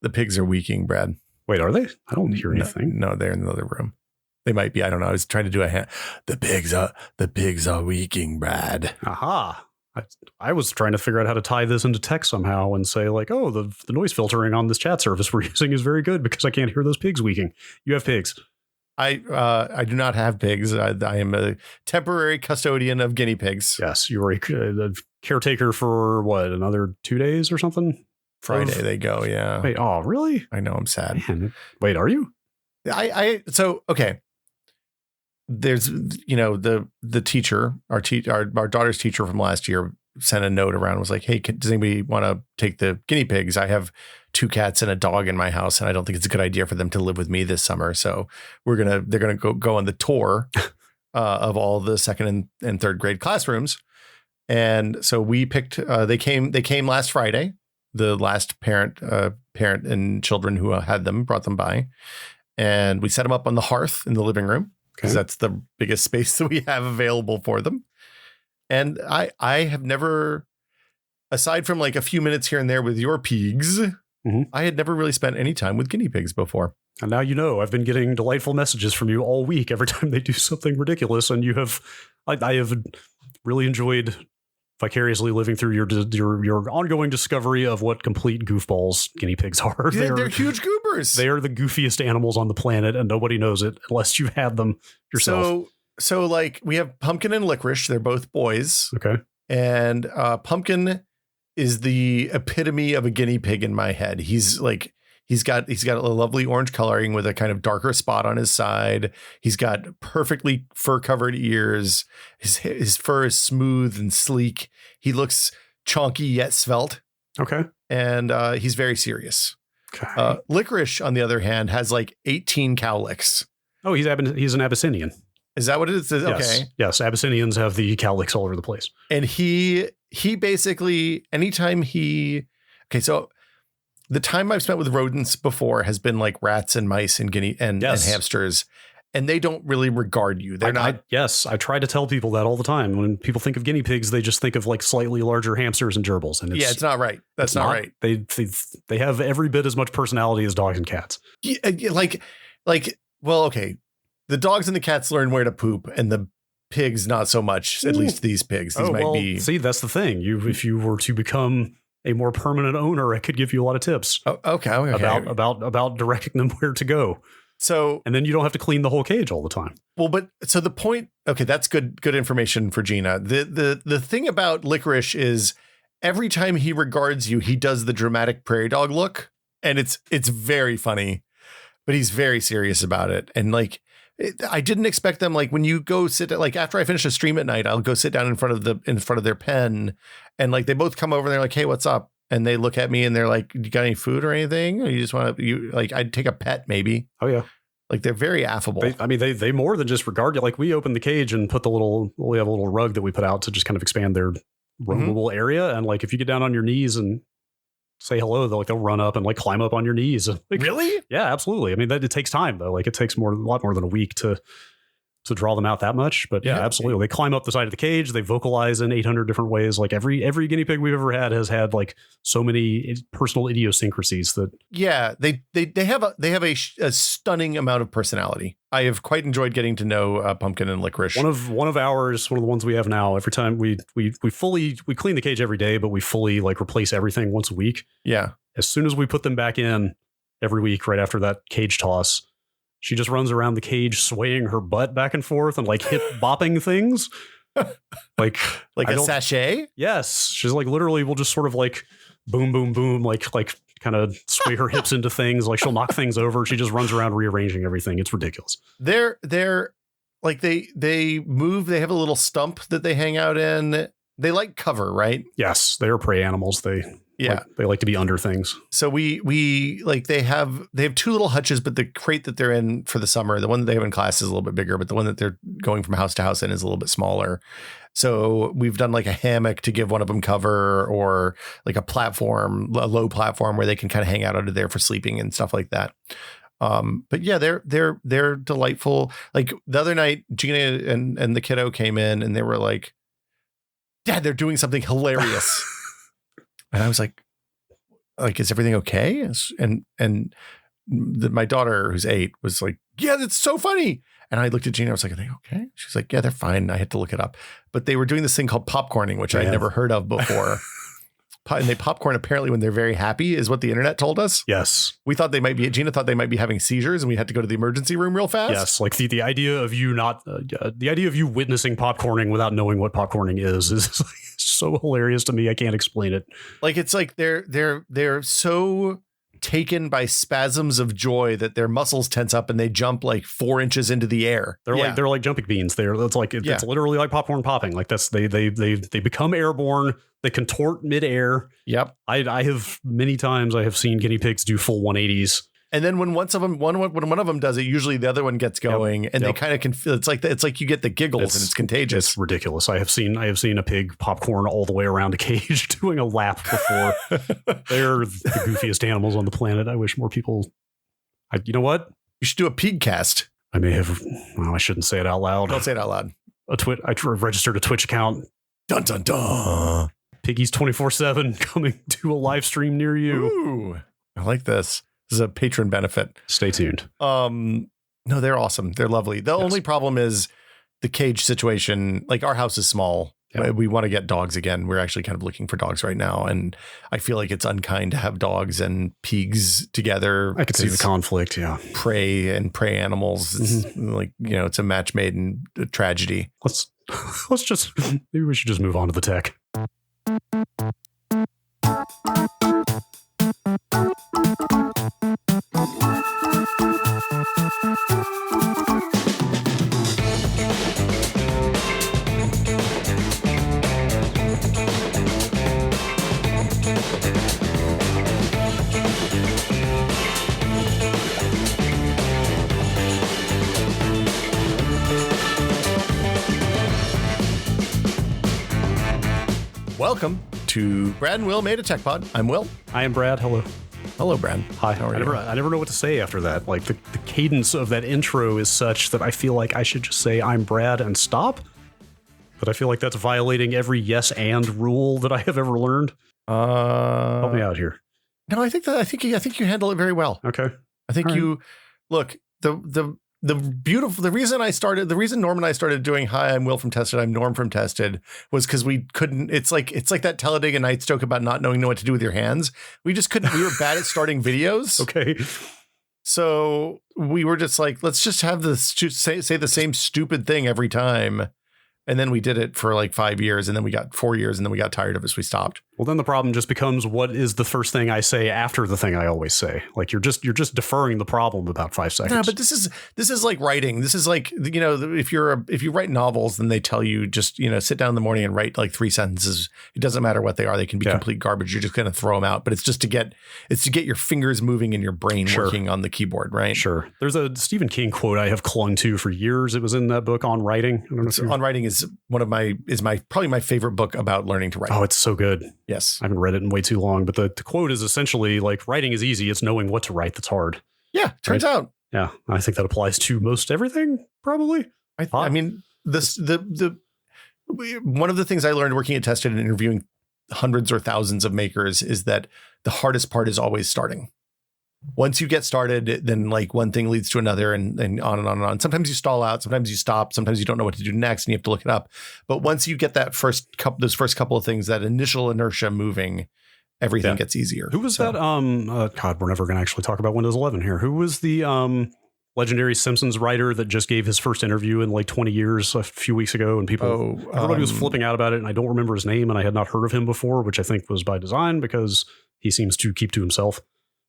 The pigs are weaking, Brad. Wait, are they? I don't hear anything. No, they're in the other room. They might be. I don't know. I was trying to do a hand. The pigs are weaking, Brad. Aha. I was trying to figure out how to tie this into text somehow and say like, oh, the noise filtering on this chat service we're using is very good because I can't hear those pigs weaking. You have pigs. I do not have pigs. I am a temporary custodian of guinea pigs. Yes, you were a caretaker for what, another 2 days or something? Friday they go, yeah. Wait, oh, really? I know, I'm sad. Man. Wait, are you? So okay. There's, the teacher, our daughter's teacher from last year sent a note around and was like, hey, does anybody want to take the guinea pigs? I have 2 cats and a dog in my house, and I don't think it's a good idea for them to live with me this summer. So they're gonna go on the tour of all the second and third grade classrooms. And so we picked, they came last Friday, the last parent and children who had them brought them by, and we set them up on the hearth in the living room, because that's the biggest space that we have available for them. And I have never, aside from like a few minutes here and there with your pigs, I had never really spent any time with guinea pigs before. And now I've been getting delightful messages from you all week every time they do something ridiculous. And I have really enjoyed vicariously living through your ongoing discovery of what complete goofballs guinea pigs are. They're huge goobers. They are the goofiest animals on the planet, and nobody knows it unless you've had them yourself. So like we have Pumpkin and Licorice. They're both boys. Okay. And Pumpkin is the epitome of a guinea pig in my head. He's got a lovely orange coloring with a kind of darker spot on his side. He's got perfectly fur covered ears. His fur is smooth and sleek. He looks chonky yet svelte. Okay. And he's very serious. Okay. Licorice, on the other hand, has like 18 cowlicks. Oh, he's an Abyssinian. Is that what it is? Okay. Yes. Abyssinians have the cowlicks all over the place. And he basically, anytime so the time I've spent with rodents before has been like rats and mice and and hamsters, and they don't really regard you. They're not. I try to tell people that all the time. When people think of guinea pigs, they just think of like slightly larger hamsters and gerbils. And it's not right. That's not right. They have every bit as much personality as dogs and cats. Well, okay. The dogs and the cats learn where to poop, and the pigs not so much. At least these pigs. These might be. See, that's the thing. If you were to become a more permanent owner, I could give you a lot of tips. Oh, okay. About directing them where to go. So, and then you don't have to clean the whole cage all the time. Well, but so the point, okay, that's good information for Gina. The thing about Licorice is every time he regards you, he does the dramatic prairie dog look, and it's very funny, but he's very serious about it. And like, I didn't expect them, like when you go sit like after I finish a stream at night, I'll go sit down in front of their pen, and like they both come over and they're like, hey, what's up? And they look at me and they're like, you got any food or anything? Or you just want to, I'd take a pet maybe. Oh yeah. Like they're very affable. They more than just regard you. Like we open the cage and put we have a little rug that we put out to just kind of expand their roamable area. And like, if you get down on your knees and say hello, they'll run up and like climb up on your knees. Like, really? Yeah, absolutely. I mean, it takes time though. Like it takes a lot more than a week to draw them out that much. But yeah, absolutely. They climb up the side of the cage. They vocalize in 800 different ways. Like every guinea pig we've ever had has had like so many personal idiosyncrasies that. Yeah, they have a stunning amount of personality. I have quite enjoyed getting to know Pumpkin and Licorice. One of the ones we have now. Every time we clean the cage every day, but we fully like replace everything once a week. Yeah. As soon as we put them back in every week, right after that cage toss, she just runs around the cage swaying her butt back and forth and like hip bopping things. like a sachet? Yes. She's like literally will just sort of like boom, boom, boom, like kind of sway her hips into things. Like she'll knock things over. She just runs around rearranging everything. It's ridiculous. They're like they move. They have a little stump that they hang out in. They like cover, right? Yes. They are prey animals. They like to be under things. So we like they have 2 little hutches, but the crate that they're in for the summer, the one that they have in class is a little bit bigger, but the one that they're going from house to house in is a little bit smaller. So we've done like a hammock to give one of them cover, or like a low platform where they can kind of hang out under there for sleeping and stuff like that. But yeah, they're delightful. Like the other night, Gina and the kiddo came in and they were like, Dad, they're doing something hilarious. And I was like, like, is everything okay? And my daughter, who's 8, was like, yeah, that's so funny. And I looked at Gina. I was like, are they okay? She's like, yeah, they're fine. I had to look it up. But they were doing this thing called popcorning, which I'd never heard of before. And they popcorn apparently when they're very happy is what the internet told us. Yes. Gina thought they might be having seizures and we had to go to the emergency room real fast. Yes. Like the idea of you witnessing popcorning without knowing what popcorning is like so hilarious to me. I can't explain it. Like, it's like they're so taken by spasms of joy that their muscles tense up and they jump like 4 inches into the air. They're like jumping beans. It's literally like popcorn popping. Like they become airborne. They contort midair. Yep. I have many times seen guinea pigs do full 180s. And then when one of them does it, usually the other one gets going, and they kind of can feel. It's like you get the giggles, and it's contagious. It's ridiculous. I have seen a pig popcorn all the way around a cage doing a lap before. They're the goofiest animals on the planet. I wish more people. You know what? You should do a pig cast. I may have. Well, I shouldn't say it out loud. Don't say it out loud. I registered a Twitch account. Dun dun dun. Piggies 24/7 coming to a live stream near you. Ooh, I like this. This is a patron benefit. Stay tuned. No, they're awesome. They're lovely. The only problem is the cage situation. Like, our house is small. Yep. We want to get dogs again. We're actually kind of looking for dogs right now. And I feel like it's unkind to have dogs and pigs together. I could see the conflict. Yeah. Prey animals. It's like, it's a match made in a tragedy. Maybe we should just move on to the tech. Welcome to Brad and Will Made a Tech Pod. I'm Will. I am Brad. Hello. Hello, Brad. Hi. How are you? I never know what to say after that. Like the cadence of that intro is such that I feel like I should just say I'm Brad and stop. But I feel like that's violating every yes and rule that I have ever learned. Help me out here. No, I think you handle it very well. Okay. I think you look the reason Norm and I started doing Hi, I'm Will from Tested, I'm Norm from Tested was because we couldn't. It's like that Talladega Nights joke about not knowing what to do with your hands. We just couldn't. We were bad at starting videos. Okay. So we were just like, let's just have say the same stupid thing every time. And then we did it for like 5 years, and then we got 4 years, and then we got tired of it, so we stopped. Well, then the problem just becomes, what is the first thing I say after the thing I always say? Like you're just deferring the problem about 5 seconds. No, but this is like writing. This is like, if you write novels, then they tell you just, sit down in the morning and write like 3 sentences. It doesn't matter what they are. They can be complete garbage. You're just going to throw them out. But it's just to get your fingers moving and your brain working on the keyboard, right? Sure. There's a Stephen King quote I have clung to for years. It was in that book On Writing. I don't know On Writing is probably my favorite book about learning to write. Oh, it's so good. Yes. I haven't read it in way too long, but the quote is essentially like, writing is easy. It's knowing what to write that's hard. Yeah, turns out. Yeah, I think that applies to most everything, probably. I mean, one of the things I learned working at Tested and interviewing hundreds or thousands of makers is that the hardest part is always starting. Once you get started, then like one thing leads to another and on and on and on. Sometimes you stall out, sometimes you stop, sometimes you don't know what to do next and you have to look it up. But once you get those first couple of things, that initial inertia moving, everything gets easier. Who was that? God, we're never going to actually talk about Windows 11 here. Who was the legendary Simpsons writer that just gave his first interview in like 20 years a few weeks ago? And everybody was flipping out about it. And I don't remember his name, and I had not heard of him before, which I think was by design because he seems to keep to himself.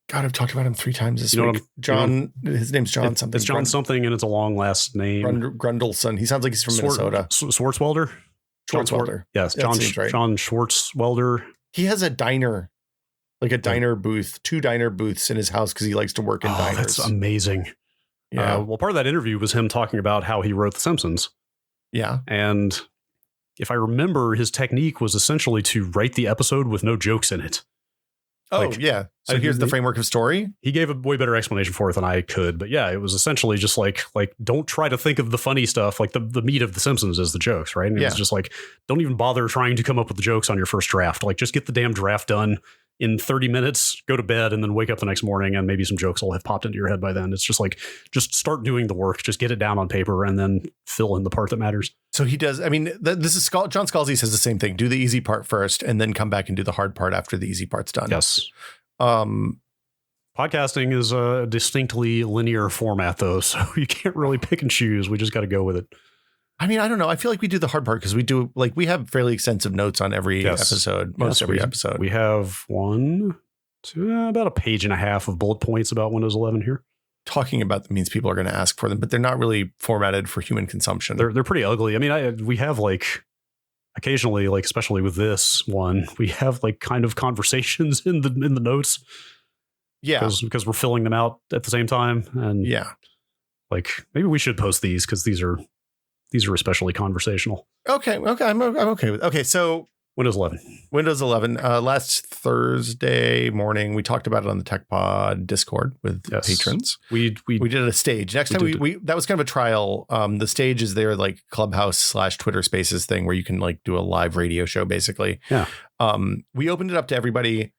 God, I've talked about him 3 times this week. John, his name's John something. It's John something, and it's a long last name. Grundleson. He sounds like he's from Minnesota. Schwartzwelder? Schwartzwelder. Yes, John Schwartzwelder. He has a diner, like a diner booth, 2 diner booths in his house because he likes to work in diners. That's amazing. Yeah. Well, part of that interview was him talking about how he wrote The Simpsons. Yeah. And if I remember, his technique was essentially to write the episode with no jokes in it. Oh, yeah. So here's the framework of story. He gave a way better explanation for it than I could. But yeah, it was essentially just like don't try to think of the funny stuff. Like the meat of The Simpsons is the jokes, right? And it was just like, don't even bother trying to come up with the jokes on your first draft. Like, just get the damn draft done in 30 minutes, go to bed, and then wake up the next morning, and maybe some jokes will have popped into your head by then. It's just like, just start doing the work, just get it down on paper, and then fill in the part that matters. So he does. I mean, this is John Scalzi says the same thing. Do the easy part first, and then come back and do the hard part after the easy part's done. Yes. Podcasting is a distinctly linear format, though, so you can't really pick and choose. We just got to go with it. I mean, I don't know. I feel like we do the hard part because we have fairly extensive notes on every episode, every episode. We have about a page and a half of bullet points about Windows 11 here. Talking about them means people are going to ask for them, but they're not really formatted for human consumption. They're pretty ugly. I mean, we have like occasionally, like especially with this one, we have like kind of conversations in the notes. Yeah, because we're filling them out at the same time, and like maybe we should post these because these are especially conversational. Okay, I'm okay with. Okay, so Windows 11. Last Thursday morning, we talked about it on the Tech Pod Discord with patrons. We did a stage. Next time we that was kind of a trial. The stage is their like Clubhouse / Twitter Spaces thing where you can like do a live radio show basically. Yeah. We opened it up to everybody.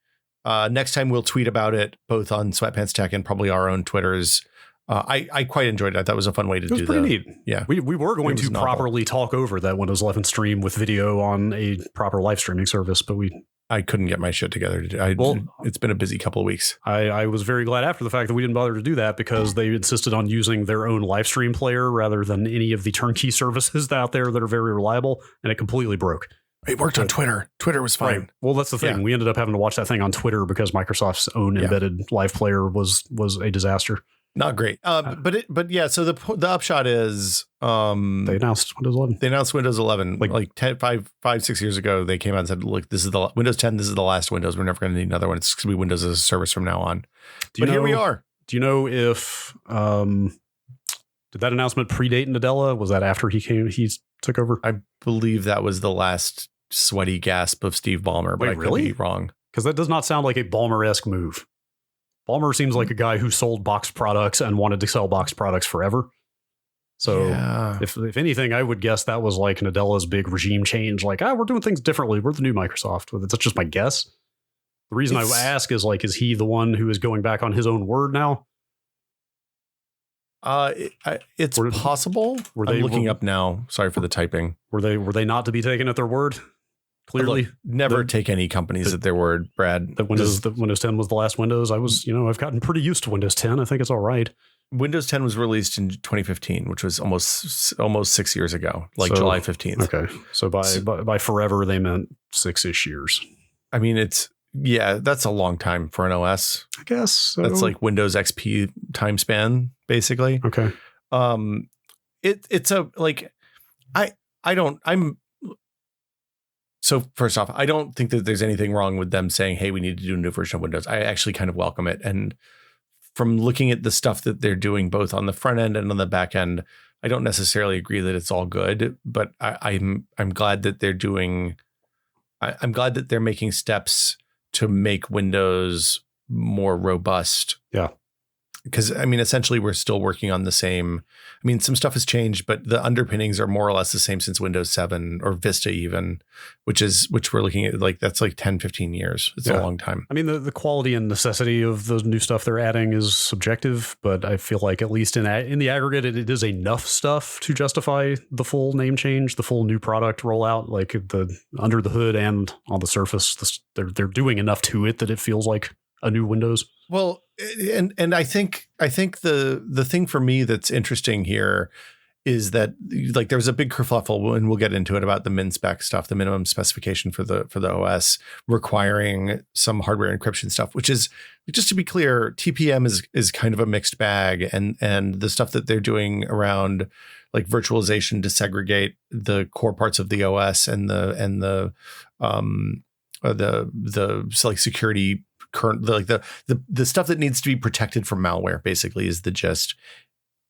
Next time we'll tweet about it both on Sweatpants Tech and probably our own Twitters. I quite enjoyed it. I thought it was a fun way to do that. It was pretty neat. Yeah. We were going to properly talk over that Windows 11 stream with video on a proper live streaming service, but I couldn't get my shit together to do. It's been a busy couple of weeks. I was very glad after the fact that we didn't bother to do that because they insisted on using their own live stream player rather than any of the turnkey services out there that are very reliable, and it completely broke. It worked on Twitter. Twitter was fine. Right. Well, that's the thing. Yeah. We ended up having to watch that thing on Twitter because Microsoft's own embedded live player was a disaster. Not great. But yeah. So the upshot is they announced Windows 11. They announced Windows 11 like 6 years ago. They came out and said, "Look, this is the Windows 10. This is the last Windows. We're never going to need another one. It's going to be Windows as a service from now on." Here we are. Do you know if did that announcement predate Nadella? Was that after he took over? I believe that was the last sweaty gasp of Steve Ballmer, but I could be wrong. Because that does not sound like a Ballmer-esque move. Ballmer seems like a guy who sold boxed products and wanted to sell boxed products forever. So if anything, I would guess that was like Nadella's big regime change. Like, we're doing things differently. We're the new Microsoft. That's just my guess. The reason I ask is like, is he the one who is going back on his own word now? It's possible. I'm looking up now. Sorry for the typing. Were they not to be taken at their word? Clearly, never take any companies at their word, Brad. The Windows 10 was the last Windows. I've gotten pretty used to Windows 10. I think it's all right. Windows 10 was released in 2015, which was almost 6 years ago, July 15th. Okay, so by forever they meant 6-ish years. I mean, that's a long time for an OS. I guess so. That's like Windows XP time span, basically. Okay. So first off, I don't think that there's anything wrong with them saying, "Hey, we need to do a new version of Windows." I actually kind of welcome it. And from looking at the stuff that they're doing both on the front end and on the back end, I don't necessarily agree that it's all good, but I'm glad that they're doing. I'm glad that they're making steps to make Windows more robust. Yeah. Because I mean, essentially, we're still working on the same. I mean, some stuff has changed, but the underpinnings are more or less the same since Windows 7 or Vista, even, which we're looking at that's like 10, 15 years. It's a long time. I mean, the quality and necessity of the new stuff they're adding is subjective, but I feel like at least in the aggregate, it is enough stuff to justify the full name change, the full new product rollout, like the under the hood and on the surface. They're doing enough to it that it feels like a new Windows. Well, and I think the thing for me that's interesting here is that like there was a big kerfuffle, and we'll get into it, about the min spec stuff, the minimum specification for the OS requiring some hardware encryption stuff, which is, just to be clear, TPM is kind of a mixed bag, and the stuff that they're doing around like virtualization to segregate the core parts of the OS and the like security current, the stuff that needs to be protected from malware basically is the gist,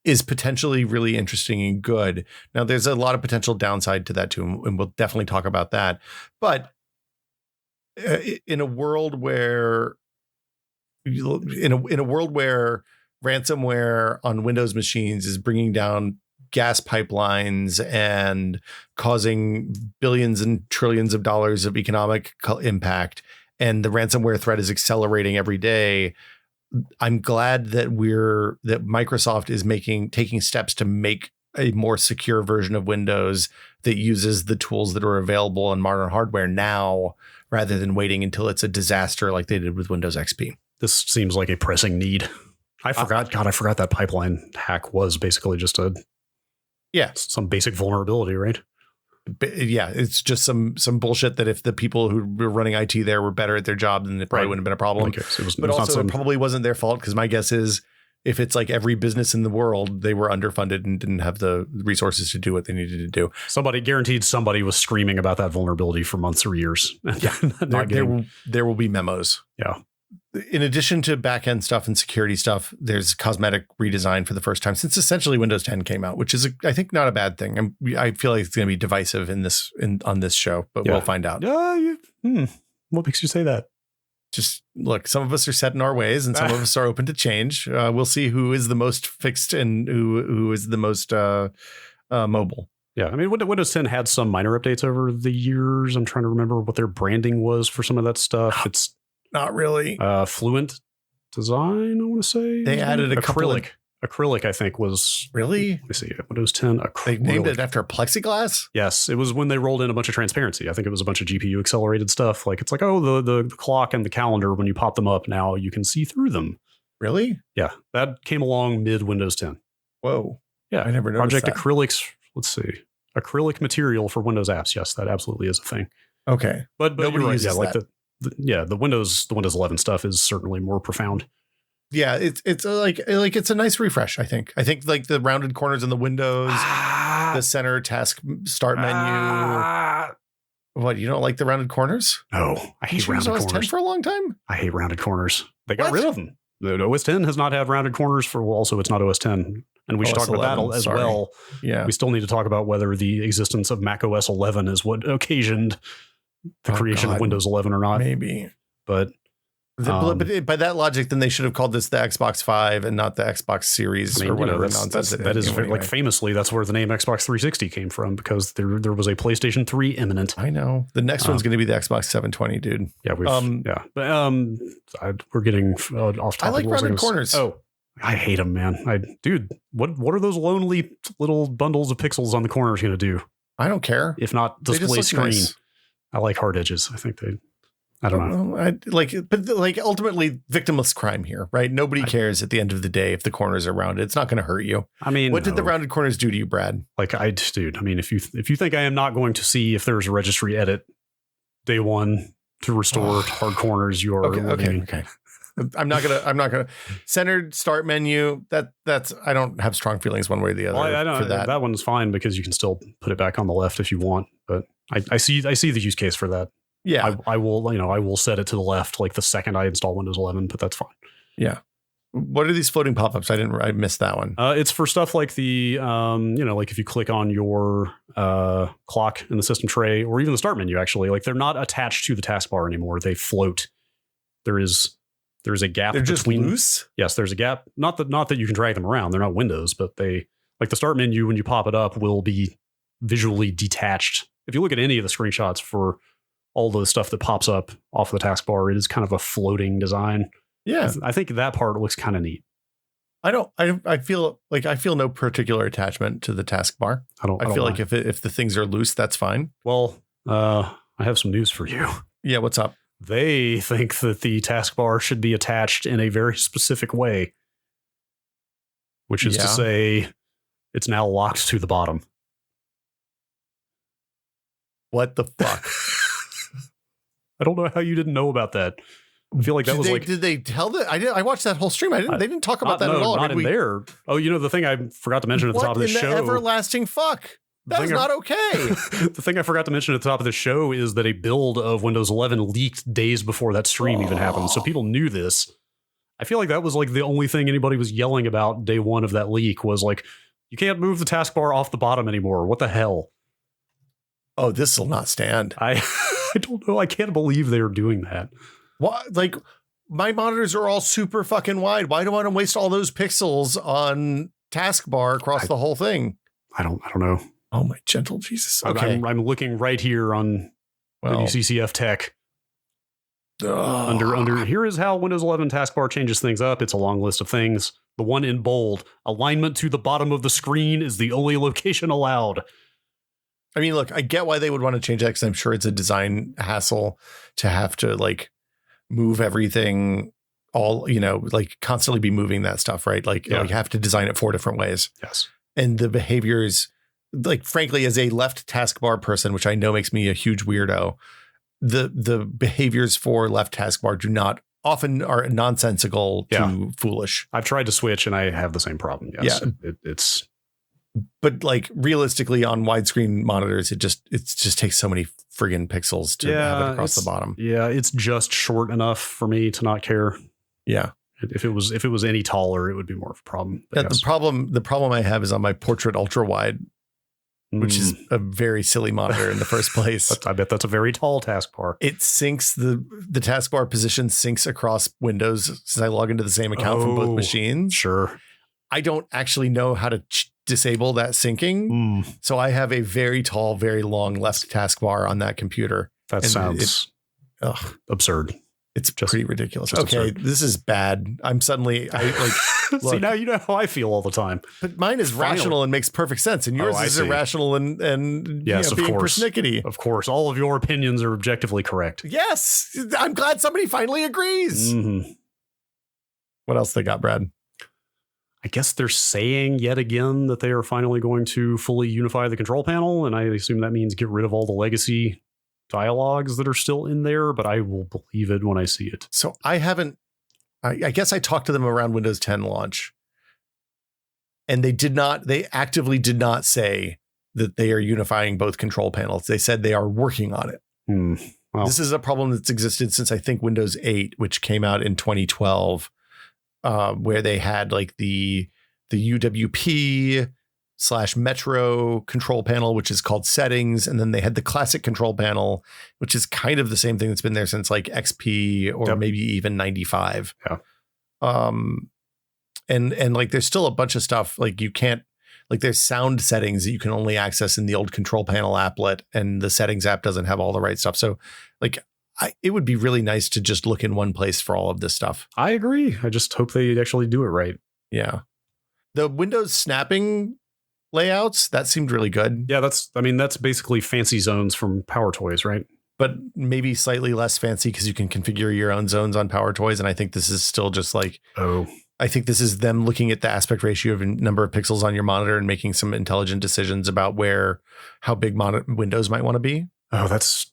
is potentially really interesting and good. Now there's a lot of potential downside to that too, and we'll definitely talk about that. But in a world where ransomware on Windows machines is bringing down gas pipelines and causing billions and trillions of dollars of economic impact, and the ransomware threat is accelerating every day. I'm glad that Microsoft is taking steps to make a more secure version of Windows that uses the tools that are available on modern hardware now, rather than waiting until it's a disaster like they did with Windows XP. This seems like a pressing need. I forgot that pipeline hack was basically just some basic vulnerability, right? Yeah, it's just some bullshit that if the people who were running IT there were better at their job, then it probably wouldn't have been a problem. It probably wasn't their fault, because my guess is if it's like every business in the world, they were underfunded and didn't have the resources to do what they needed to do. Somebody was screaming about that vulnerability for months or years. Yeah, there will be memos. Yeah. In addition to back-end stuff and security stuff, there's cosmetic redesign for the first time since essentially Windows 10 came out, which is, I think, not a bad thing. I feel like it's going to be divisive on this show, but we'll find out. What makes you say that? Just look, some of us are set in our ways and some of us are open to change. We'll see who is the most fixed and who is the most mobile. Yeah, I mean, Windows 10 had some minor updates over the years. I'm trying to remember what their branding was for some of that stuff. It's not really. Fluent design, I want to say. They added Acrylic, I think, was... Really? Let me see. Windows 10 Acrylic. They named it after plexiglass? Yes. It was when they rolled in a bunch of transparency. I think it was a bunch of GPU accelerated stuff. Like, it's like, oh, the clock and the calendar, when you pop them up, now you can see through them. Really? Yeah. That came along mid-Windows 10. Whoa. Yeah. I never noticed Project Acrylic's... Let's see. Acrylic material for Windows apps. Yes, that absolutely is a thing. Okay. But nobody you're right. uses Like that. the Windows 11 stuff is certainly more profound. Yeah, it's like it's a nice refresh, I think. I think like the rounded corners in the windows, the center task start menu. What, you don't like the rounded corners? No, I hate rounded corners. OS 10 for a long time? I hate rounded corners. They got rid of them. The OS 10 has not had rounded corners for, well, also it's not OS 10. And we should talk about that as well. Yeah. We still need to talk about whether the existence of Mac OS 11 is what occasioned the creation of Windows 11 or not. Maybe. But by that logic, then they should have called this the Xbox 5 and not the Xbox Series or whatever nonsense. That is like famously, that's where the name Xbox 360 came from, because there was a PlayStation 3 imminent. I know. The next one's going to be the Xbox 720, dude. Yeah, but we're getting off topic. I like rounded corners. Oh, I hate them, man. Dude, what are those lonely little bundles of pixels on the corners going to do? I don't care. If not display screen. Nice. I like hard edges. I think I don't know. But ultimately victimless crime here, right? Nobody cares at the end of the day if the corners are rounded. It's not going to hurt you. I mean, what did the rounded corners do to you, Brad? If you think I am not going to see if there's a registry edit day one to restore hard corners, you are okay. I'm not gonna centered start menu. That's I don't have strong feelings one way or the other. Well, I know for that. That one's fine because you can still put it back on the left if you want. But I see the use case for that. Yeah, I will set it to the left like the second I install Windows 11, but that's fine. Yeah. What are these floating pop-ups? I missed that one. It's for stuff like the like if you click on your clock in the system tray or even the start menu, actually, like they're not attached to the taskbar anymore. They float. There's a gap. They're just loose? Yes, there's a gap. Not that you can drag them around. They're not windows, but they, like the start menu, when you pop it up, will be visually detached. If you look at any of the screenshots for all the stuff that pops up off the taskbar, it is kind of a floating design. Yeah. I think that part looks kind of neat. I feel no particular attachment to the taskbar. I feel like if the things are loose, that's fine. Well, I have some news for you. Yeah. What's up? They think that the taskbar should be attached in a very specific way, which is to say it's now locked to the bottom. What the fuck? I don't know how you didn't know about that. I feel like that did they tell that? I watched that whole stream. They didn't talk about that at all. Not in there. Oh, the thing I forgot to mention at the top of the show. What in the everlasting fuck? That's not okay. The thing I forgot to mention at the top of the show is that a build of Windows 11 leaked days before that stream even happened. So people knew this. I feel like that was like the only thing anybody was yelling about day one of that leak was like, you can't move the taskbar off the bottom anymore. What the hell? Oh, this will not stand. I don't know. I can't believe they're doing that. What? Like, my monitors are all super fucking wide. Why do I want to waste all those pixels on taskbar across the whole thing? I don't know. Oh my gentle Jesus. Okay. I'm looking right here on WCCF Tech. Under here is how Windows 11 taskbar changes things up. It's a long list of things. The one in bold, alignment to the bottom of the screen is the only location allowed. I mean, look, I get why they would want to change that because I'm sure it's a design hassle to have to like move everything all, like constantly be moving that stuff, right? Like, you have to design it 4 different ways. Yes. And the behaviors, like, frankly, as a left taskbar person, which I know makes me a huge weirdo, the behaviors for left taskbar often are nonsensical to foolish. I've tried to switch and I have the same problem. Yes. Yeah. It's but like realistically on widescreen monitors, it just takes so many friggin' pixels to have it across the bottom. Yeah, it's just short enough for me to not care. Yeah. If it was any taller, it would be more of a problem. Yeah, the problem I have is on my portrait ultra wide, which is a very silly monitor in the first place. I bet that's a very tall taskbar. It syncs the taskbar position syncs across windows since I log into the same account from both machines. Sure. I don't actually know how to disable that syncing. So I have a very tall, very long left taskbar on that computer. That sounds absurd. It's just pretty ridiculous. Okay, absurd. This is bad. I'm suddenly look, see, now you know how I feel all the time. But mine is rational and makes perfect sense, and yours is irrational and yes, being of course, persnickety. Of course, all of your opinions are objectively correct. Yes, I'm glad somebody finally agrees. Mm-hmm. What else they got, Brad? I guess they're saying yet again that they are finally going to fully unify the control panel, and I assume that means get rid of all the legacy dialogues that are still in there, but I will believe it when I see it. So I guess I talked to them around Windows 10 launch, and they actively did not say that they are unifying both control panels. They said they are working on it. Well, this is a problem that's existed since I think Windows 8, which came out in 2012, where they had like the UWP / Metro control panel, which is called settings. And then they had the classic control panel, which is kind of the same thing that's been there since like XP or maybe even 95. Yeah. And like, there's still a bunch of stuff like you can't, like there's sound settings that you can only access in the old control panel applet, and the settings app doesn't have all the right stuff. So like, it would be really nice to just look in one place for all of this stuff. I agree. I just hope they actually do it right. Yeah. The Windows snapping layouts, that seemed really good. Yeah, that's basically fancy zones from Power Toys, right? But maybe slightly less fancy because you can configure your own zones on Power Toys. And I think this is still just like, I think this is them looking at the aspect ratio of number of pixels on your monitor and making some intelligent decisions about how big Windows might want to be. Oh, that's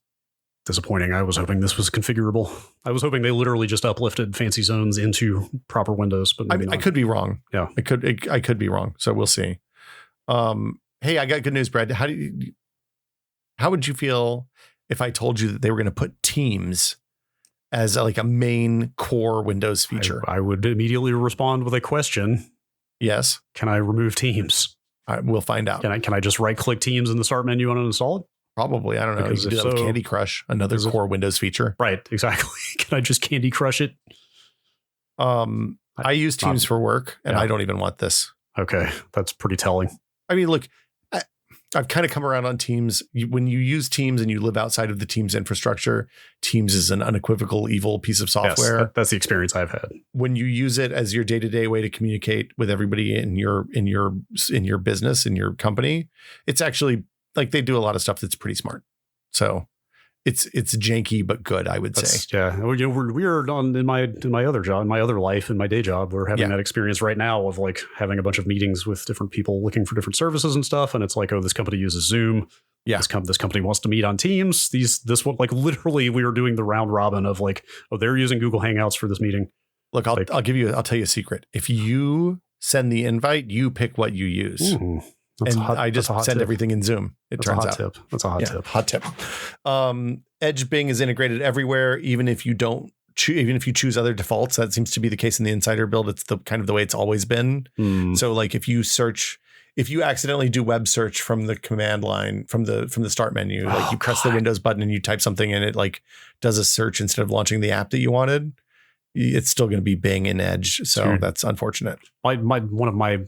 disappointing. I was hoping this was configurable. I was hoping they literally just uplifted fancy zones into proper Windows, but maybe I could be wrong. Yeah, I could be wrong. So we'll see. Hey, I got good news, Brad. How would you feel if I told you that they were going to put Teams as a main core Windows feature? I would immediately respond with a question. Yes. Can I remove Teams? We'll find out. Can I just right click Teams in the start menu and uninstall it? Probably. I don't know. Because you can do that with Candy Crush, another core Windows feature. Right. Exactly. Can I just Candy Crush it? I use Teams for work, and I don't even want this. Okay. That's pretty telling. I mean, look, I've kind of come around on Teams. When you use Teams and you live outside of the Teams infrastructure, Teams is an unequivocal evil piece of software. Yes, that's the experience I've had. When you use it as your day-to-day way to communicate with everybody in your business, in your company, it's actually like they do a lot of stuff that's pretty smart. So it's janky but good, I would say. Yeah, we're on in my other job, in my other life, in my day job. We're having that experience right now of like having a bunch of meetings with different people looking for different services and stuff. And it's like, oh, this company uses Zoom. Yeah, this company wants to meet on Teams. This one, like literally, we were doing the round robin of like, oh, they're using Google Hangouts for this meeting. Look, I'll tell you a secret. If you send the invite, you pick what you use. Ooh. I just send everything in Zoom. That's a hot tip. That's a hot tip. Hot tip. Edge Bing is integrated everywhere, even if you choose other defaults. That seems to be the case in the Insider build. It's the kind of the way it's always been. So like if you accidentally do web search from the command line from the start menu, like you press the Windows button and you type something and it like does a search instead of launching the app that you wanted, it's still going to be Bing in Edge. So that's unfortunate. One of my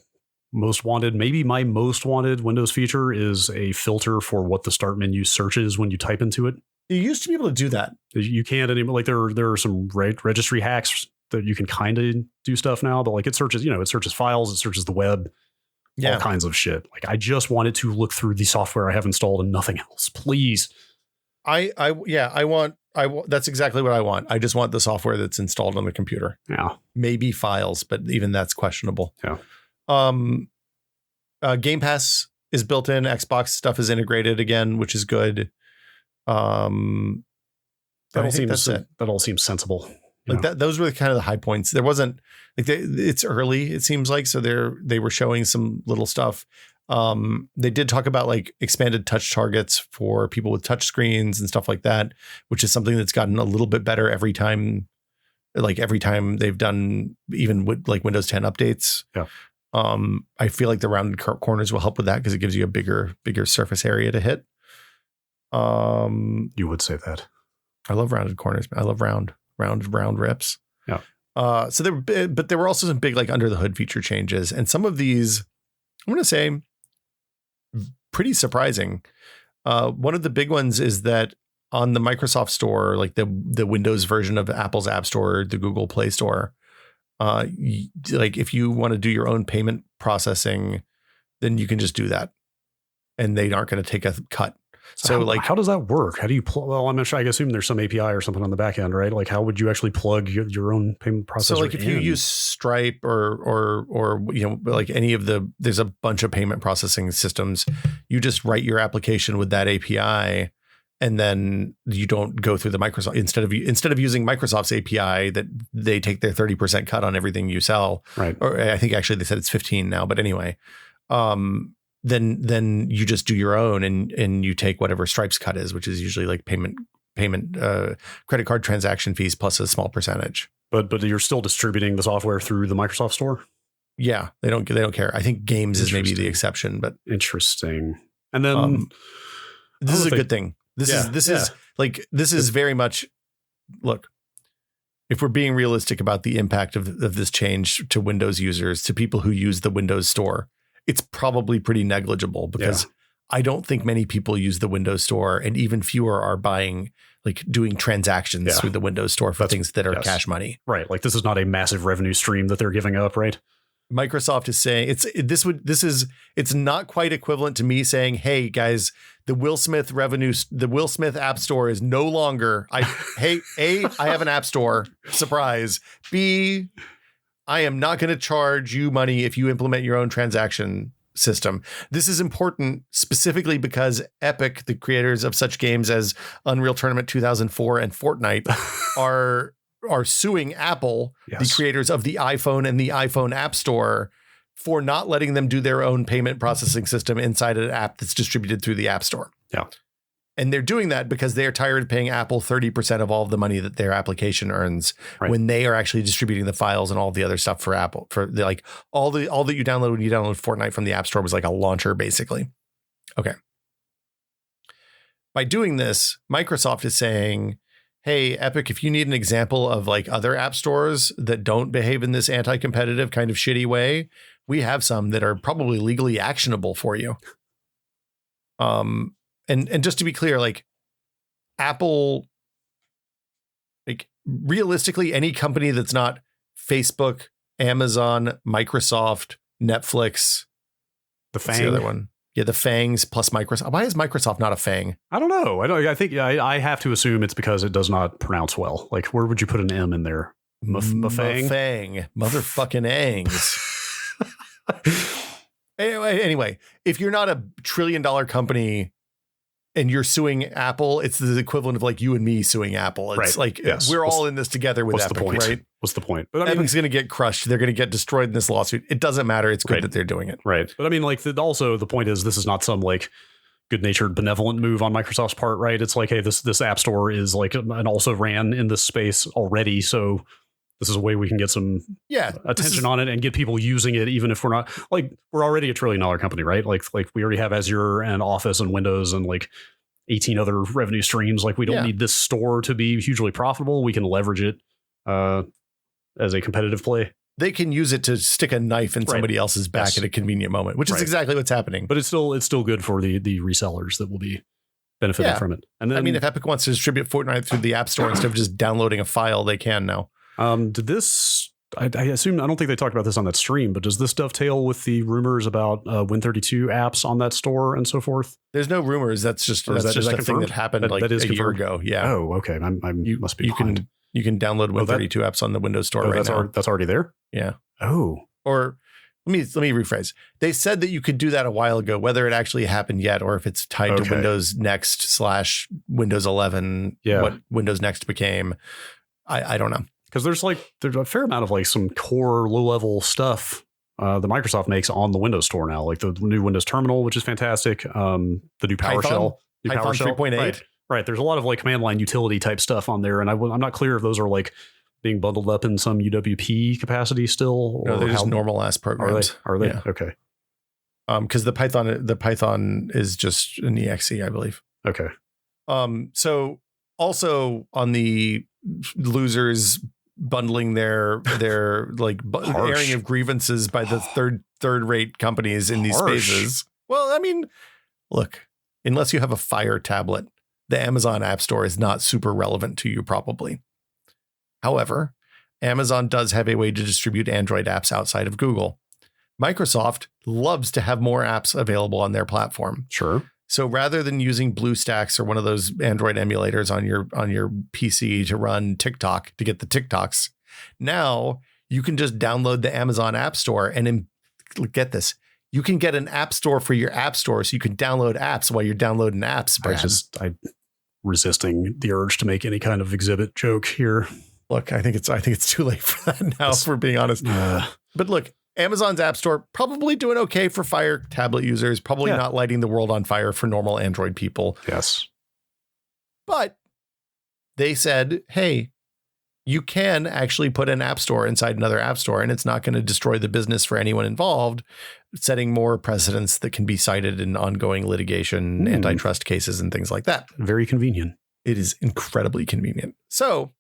most wanted, maybe my most wanted Windows feature is a filter for what the start menu searches when you type into it. You used to be able to do that. You can't anymore. Like there are some registry hacks that you can kind of do stuff now, but like it searches files, it searches the web, all kinds of shit. Like I just wanted to look through the software I have installed and nothing else, please. I want that's exactly what I want. I just want the software that's installed on the computer. Yeah. Maybe files, but even that's questionable. Yeah. Game Pass is built in. Xbox stuff is integrated again, which is good. That all seems sensible. Like that, those were kind of the high points. There wasn't like it's early, it seems like. So they were showing some little stuff. They did talk about like expanded touch targets for people with touch screens and stuff like that, which is something that's gotten a little bit better every time. Like every time they've done, even with like Windows 10 updates. Yeah. I feel like the rounded corners will help with that because it gives you a bigger surface area to hit. You would say that. I love rounded corners. I love round rips. Yeah. So there were also some big like under the hood feature changes, and some of these I'm going to say pretty surprising. One of the big ones is that on the Microsoft Store, like the Windows version of Apple's App Store, the Google Play Store, like if you want to do your own payment processing, then you can just do that, and they aren't going to take a cut. So how does that work? How do you well, I'm not sure. I assume there's some API or something on the back end, right? Like how would you actually plug your own payment processor? So like if you use Stripe or like any of there's a bunch of payment processing systems, you just write your application with that API, and then you don't go through the Microsoft instead of using Microsoft's API that they take their 30% cut on everything you sell. Right. Or I think actually they said it's 15 now, but anyway, then you just do your own and you take whatever Stripe's cut is, which is usually like payment credit card transaction fees plus a small percentage. But you're still distributing the software through the Microsoft Store? Yeah, they don't care. I think games is maybe the exception, but interesting. And then this is a good thing. This is very much, look, if we're being realistic about the impact of this change to Windows users, to people who use the Windows Store, it's probably pretty negligible because I don't think many people use the Windows Store, and even fewer are doing transactions through the Windows Store for things that are cash money. Right. Like this is not a massive revenue stream that they're giving up, right? Microsoft is saying it's not quite equivalent to me saying, hey guys, the Will Smith App Store is no longer I have an app store, surprise. B, I am not going to charge you money if you implement your own transaction system. This is important specifically because Epic, the creators of such games as Unreal Tournament 2004 and Fortnite, are suing Apple, the creators of the iPhone and the iPhone App Store, for not letting them do their own payment processing system inside an app that's distributed through the App Store. Yeah. And they're doing that because they're tired of paying Apple 30% of all of the money that their application earns when they are actually distributing the files and all the other stuff for Apple. For like all that you download when you download Fortnite from the App Store was like a launcher, basically. Okay. By doing this, Microsoft is saying, hey, Epic, if you need an example of like other app stores that don't behave in this anti-competitive kind of shitty way, we have some that are probably legally actionable for you. And just to be clear, like Apple, like realistically, any company that's not Facebook, Amazon, Microsoft, Netflix, the FANG, the other one. Yeah, the FANGs plus Microsoft. Why is Microsoft not a FANG? I don't know. I think I have to assume it's because it does not pronounce well. Like, where would you put an M in there? Mafang? Mafang. Motherfucking angs. Anyway, if you're not a $1 trillion company and you're suing Apple, it's the equivalent of like you and me suing Apple. It's like we're all in this together with Epic, right? What's the point? But Epic's going to get crushed. They're going to get destroyed in this lawsuit. It doesn't matter. It's good that they're doing it. Right. But I mean, like also the point is this is not some like good-natured benevolent move on Microsoft's part, right? It's like, hey, this app store is like and also ran in this space already. So this is a way we can get some attention on it and get people using it, even if we're not like we're already a $1 trillion company, right? Like we already have Azure and Office and Windows and like 18 other revenue streams. Like we don't need this store to be hugely profitable. We can leverage it as a competitive play. They can use it to stick a knife in somebody else's back at a convenient moment, which is exactly what's happening. But it's still good for the resellers that will be benefiting from it. And then, I mean, if Epic wants to distribute Fortnite through the App Store instead of just downloading a file, they can now. did this, I assume, I don't think they talked about this on that stream, but does this dovetail with the rumors about Win32 apps on that store and so forth? There's no rumors. That's just a thing that happened that is a year ago. Yeah. Oh, okay. You must be behind. You can download Win32 apps on the Windows Store right now. That's already there? Yeah. Oh. Or let me rephrase. They said that you could do that a while ago, whether it actually happened yet or if it's tied to Windows Next / Windows 11, what Windows Next became. I don't know. Because there's a fair amount of some core low level stuff that Microsoft makes on the Windows Store now, like the new Windows Terminal, which is fantastic. The new PowerShell, Python 3.8. Right. There's a lot of command line utility type stuff on there, and I'm not clear if those are being bundled up in some UWP capacity still. Or no, they're just normal ass programs. Are they? Yeah. Okay. Because the Python is just an exe, I believe. Okay. So also on the losers bundling their airing of grievances by the third rate companies in these spaces. Well, I mean, look, unless you have a Fire tablet, the Amazon App Store is not super relevant to you, probably. However, Amazon does have a way to distribute Android apps outside of Google. Microsoft loves to have more apps available on their platform. Sure. So rather than using BlueStacks or one of those Android emulators on your PC to run TikTok to get the TikToks, now you can just download the Amazon App Store and get this. You can get an app store for your app store, so you can download apps while you're downloading apps. I'm resisting the urge to make any kind of exhibit joke here. Look, I think it's too late for that now, if we're being honest. But look, Amazon's App Store probably doing okay for Fire tablet users, probably not lighting the world on fire for normal Android people. Yes. But they said, hey, you can actually put an app store inside another app store, and it's not going to destroy the business for anyone involved, setting more precedents that can be cited in ongoing litigation, antitrust cases, and things like that. Very convenient. It is incredibly convenient. So,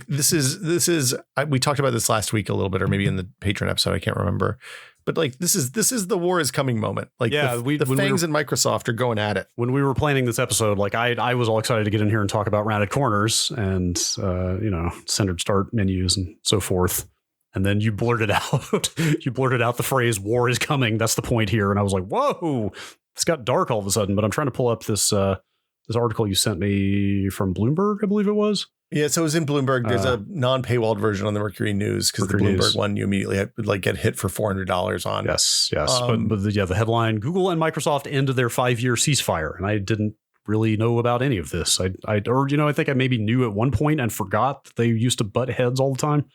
this is we talked about this last week a little bit, or maybe in the Patreon episode, I can't remember. But this is the war is coming moment. The FANGs and Microsoft are going at it. When we were planning this episode, I was all excited to get in here and talk about rounded corners and centered start menus and so forth. And then you blurted out the phrase "war is coming." That's the point here. And I was like, whoa, it's got dark all of a sudden. But I'm trying to pull up this article you sent me from Bloomberg, I believe it was. Yeah, so it was in Bloomberg. There's a non-paywalled version on the Mercury News, because the Bloomberg one you immediately would get hit for $400 on. Yes. But the headline: Google and Microsoft ended their 5-year ceasefire, and I didn't really know about any of this. I think I maybe knew at one point and forgot that they used to butt heads all the time.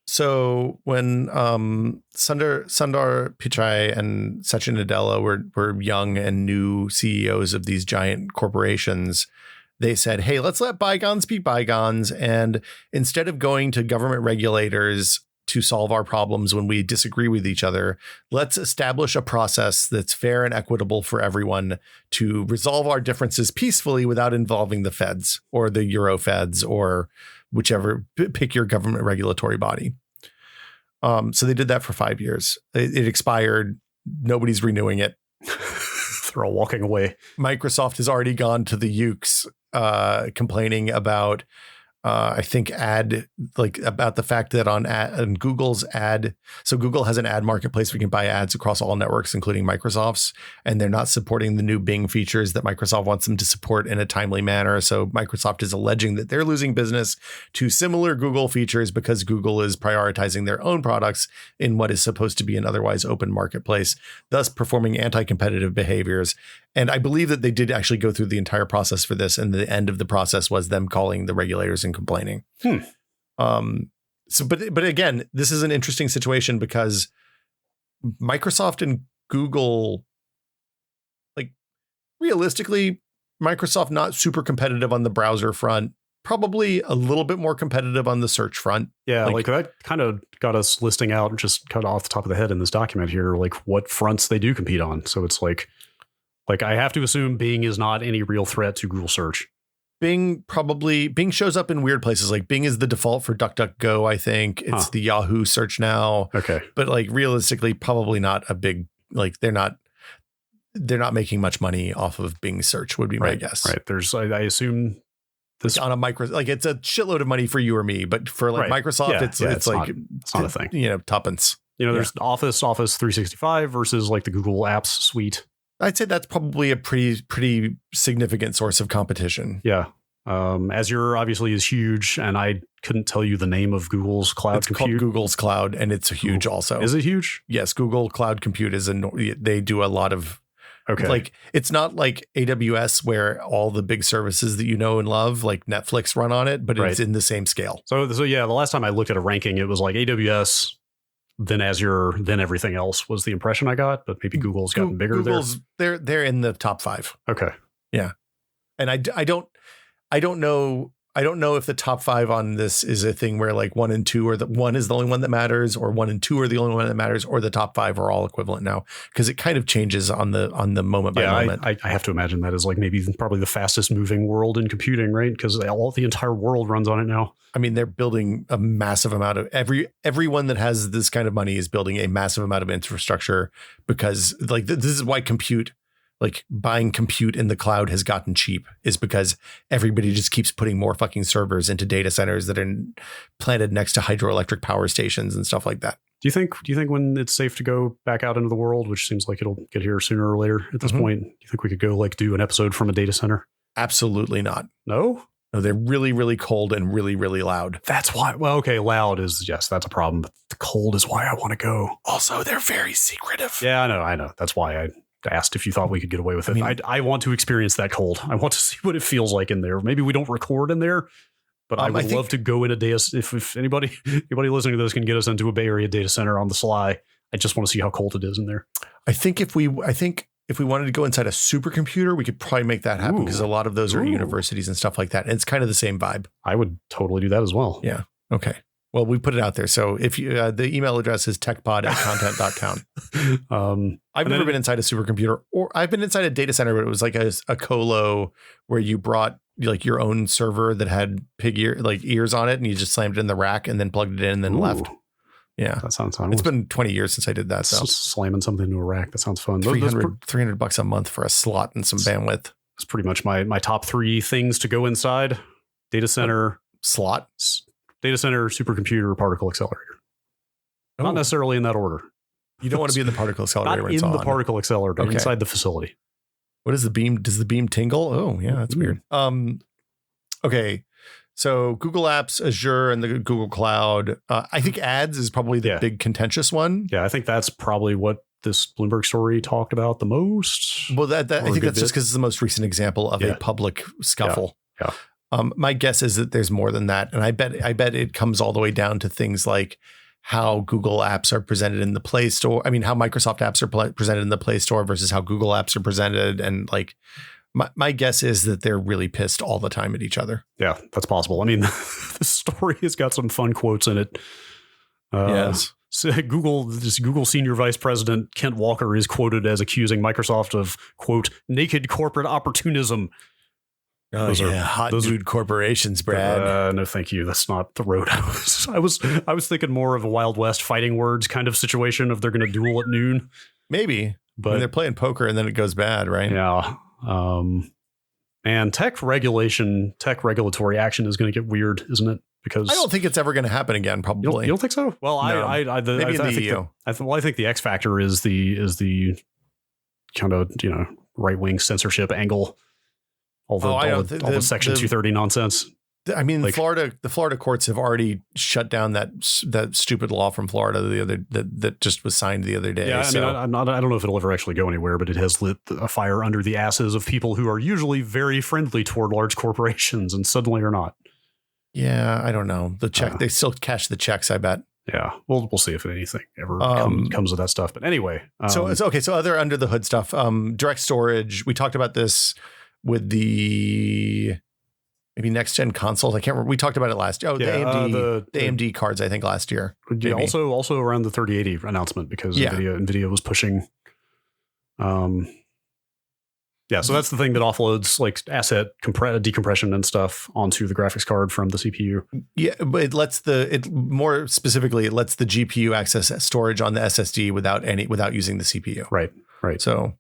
So when Sundar Pichai and Satya Nadella were young and new CEOs of these giant corporations, they said, hey, let's let bygones be bygones. And instead of going to government regulators to solve our problems when we disagree with each other, let's establish a process that's fair and equitable for everyone to resolve our differences peacefully without involving the feds or the Euro feds or whichever, pick your government regulatory body. So they did that for 5 years. It expired. Nobody's renewing it. They're all walking away. Microsoft has already gone to the Ukes complaining about, I think, about the fact that on Google's ad. So Google has an ad marketplace. We can buy ads across all networks, including Microsoft's, and they're not supporting the new Bing features that Microsoft wants them to support in a timely manner. So Microsoft is alleging that they're losing business to similar Google features because Google is prioritizing their own products in what is supposed to be an otherwise open marketplace, thus performing anti-competitive behaviors. And I believe that they did actually go through the entire process for this. And the end of the process was them calling the regulators and complaining. But again, this is an interesting situation because Microsoft and Google, realistically, Microsoft not super competitive on the browser front, probably a little bit more competitive on the search front. Yeah, that kind of got us listing out, just cut off the top of the head in this document here, what fronts they do compete on. So it's like I have to assume Bing is not any real threat to Google search. Bing shows up in weird places. Bing is the default for DuckDuckGo. I think it's the Yahoo search now. Okay. But realistically, probably not a big, they're not, they're not making much money off of Bing search would be my guess. Right. There's, I assume this on a like it's a shitload of money for you or me, but for like Microsoft, it's like it's not a thing. Tuppence. There's Office 365 versus like the Google Apps suite. I'd say that's probably a pretty significant source of competition. Yeah. Azure obviously is huge, and I couldn't tell you the name of Google's cloud compute. Called Google's Cloud, and it's huge also. Is it huge? Yes, Google Cloud Compute is they do a lot of like, it's not like AWS where all the big services that you know and love like Netflix run on it, but it's in the same scale. So yeah, the last time I looked at a ranking, it was like AWS, then Azure, then everything else was the impression I got, but maybe Google's gotten bigger. They're in the top 5. Okay. Yeah. And I don't know if the top 5 on this is a thing where like 1 and 2 or the 1 is the only one that matters, or 1 and 2 are the only one that matters, or the top 5 are all equivalent now, because it kind of changes on the moment by moment. I have to imagine that is like probably the fastest moving world in computing, right? Because the entire world runs on it now. I mean, they're building a massive amount of everyone that has this kind of money is building a massive amount of infrastructure, because like this is why buying compute in the cloud has gotten cheap, is because everybody just keeps putting more fucking servers into data centers that are planted next to hydroelectric power stations and stuff like that. Do you think when it's safe to go back out into the world, which seems like it'll get here sooner or later at this point, do you think we could go like do an episode from a data center? Absolutely not. No, they're really, really cold and really, really loud. That's why. Well, okay, loud is, yes, that's a problem, but the cold is why I want to go. Also, they're very secretive. Yeah, I know. That's why I asked if you thought we could get away with it. I want to experience that cold. I want to see what it feels like in there. Maybe we don't record in there, but I would love to go in a data. If anybody listening to this can get us into a Bay Area data center on the sly, I just want to see how cold it is in there. I think if we wanted to go inside a supercomputer, we could probably make that happen, because a lot of those are universities and stuff like that. And it's kind of the same vibe. I would totally do that as well. Yeah. Okay. Well, we put it out there. So if you, the email address is techpod@content.com. I've never been inside a supercomputer, or I've been inside a data center, but it was like a colo where you brought like your own server that had pig ears on it, and you just slammed it in the rack and then plugged it in and then left. Yeah. That sounds fun. It's been 20 years since I did that. So slamming something into a rack. That sounds fun. $300 a month for a slot and some bandwidth. That's pretty much my top 3 things to go inside. Data center, slot, data center, supercomputer, particle accelerator. Not necessarily in that order. You don't want to be in the particle accelerator. Not in the particle accelerator, inside the facility. What is the beam? Does the beam tingle? Oh, yeah, that's weird. Okay. So Google Apps, Azure, and the Google Cloud. I think ads is probably the big contentious one. Yeah, I think that's probably what this Bloomberg story talked about the most. Well, I think that's just because it's the most recent example of a public scuffle. Yeah. My guess is that there's more than that, and I bet it comes all the way down to things like how Google apps are presented in the Play Store. I mean, how Microsoft apps are presented in the Play Store versus how Google apps are presented, and like. My guess is that they're really pissed all the time at each other. Yeah, that's possible. I mean, the story has got some fun quotes in it. Yes. So Google senior vice president Kent Walker is quoted as accusing Microsoft of, quote, naked corporate opportunism. Those are hot dude corporations, Brad. No, thank you. That's not the road I was thinking more of a Wild West fighting words kind of situation of they're going to duel at noon. Maybe, but when they're playing poker and then it goes bad, right? Yeah. And tech regulatory action is going to get weird, isn't it? Because I don't think it's ever going to happen again. Probably. You don't think so? Well, no. I think the X factor is the kind of, right wing censorship angle. All the Section 230 nonsense. I mean, the Florida courts have already shut down that stupid law from Florida that just was signed the other day. Yeah, I mean, I don't know if it'll ever actually go anywhere, but it has lit a fire under the asses of people who are usually very friendly toward large corporations and suddenly are not. Yeah, I don't know. They still cash the checks, I bet. Yeah, we'll see if anything ever comes of that stuff. But anyway, so it's okay. So other under the hood stuff, direct storage. We talked about this with the. Maybe next gen consoles. I can't remember. We talked about it last year. Oh, the AMD cards, I think, last year. Yeah, also around the 3080 announcement, because NVIDIA was pushing. So that's the thing that offloads like asset decompression and stuff onto the graphics card from the CPU. Yeah, but it lets more specifically, it lets the GPU access storage on the SSD without using the CPU. Right. So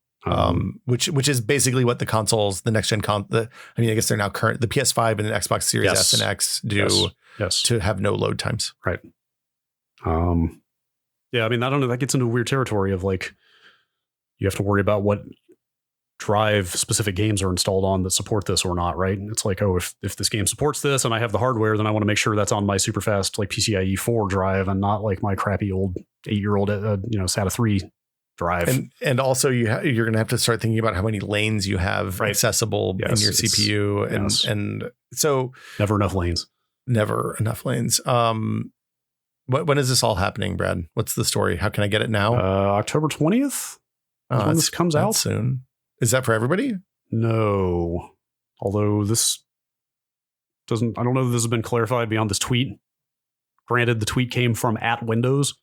Which is basically what the consoles, the next gen I guess they're now current. The PS5 and the Xbox Series S and X do to have no load times. Right. Yeah, I mean, I don't know. That gets into a weird territory of like, you have to worry about what drive specific games are installed on that support this or not, right? And it's like, oh, if this game supports this and I have the hardware, then I want to make sure that's on my super fast like PCIe 4 drive and not like my crappy old 8-year-old SATA 3 drive. And also you're going to have to start thinking about how many lanes you have accessible in your CPU, and so never enough lanes. When is this all happening, Brad? What's the story? How can I get it now? October 20th. When this comes out soon. Is that for everybody? No. Although this doesn't, I don't know if this has been clarified beyond this tweet. Granted, the tweet came from @Windows.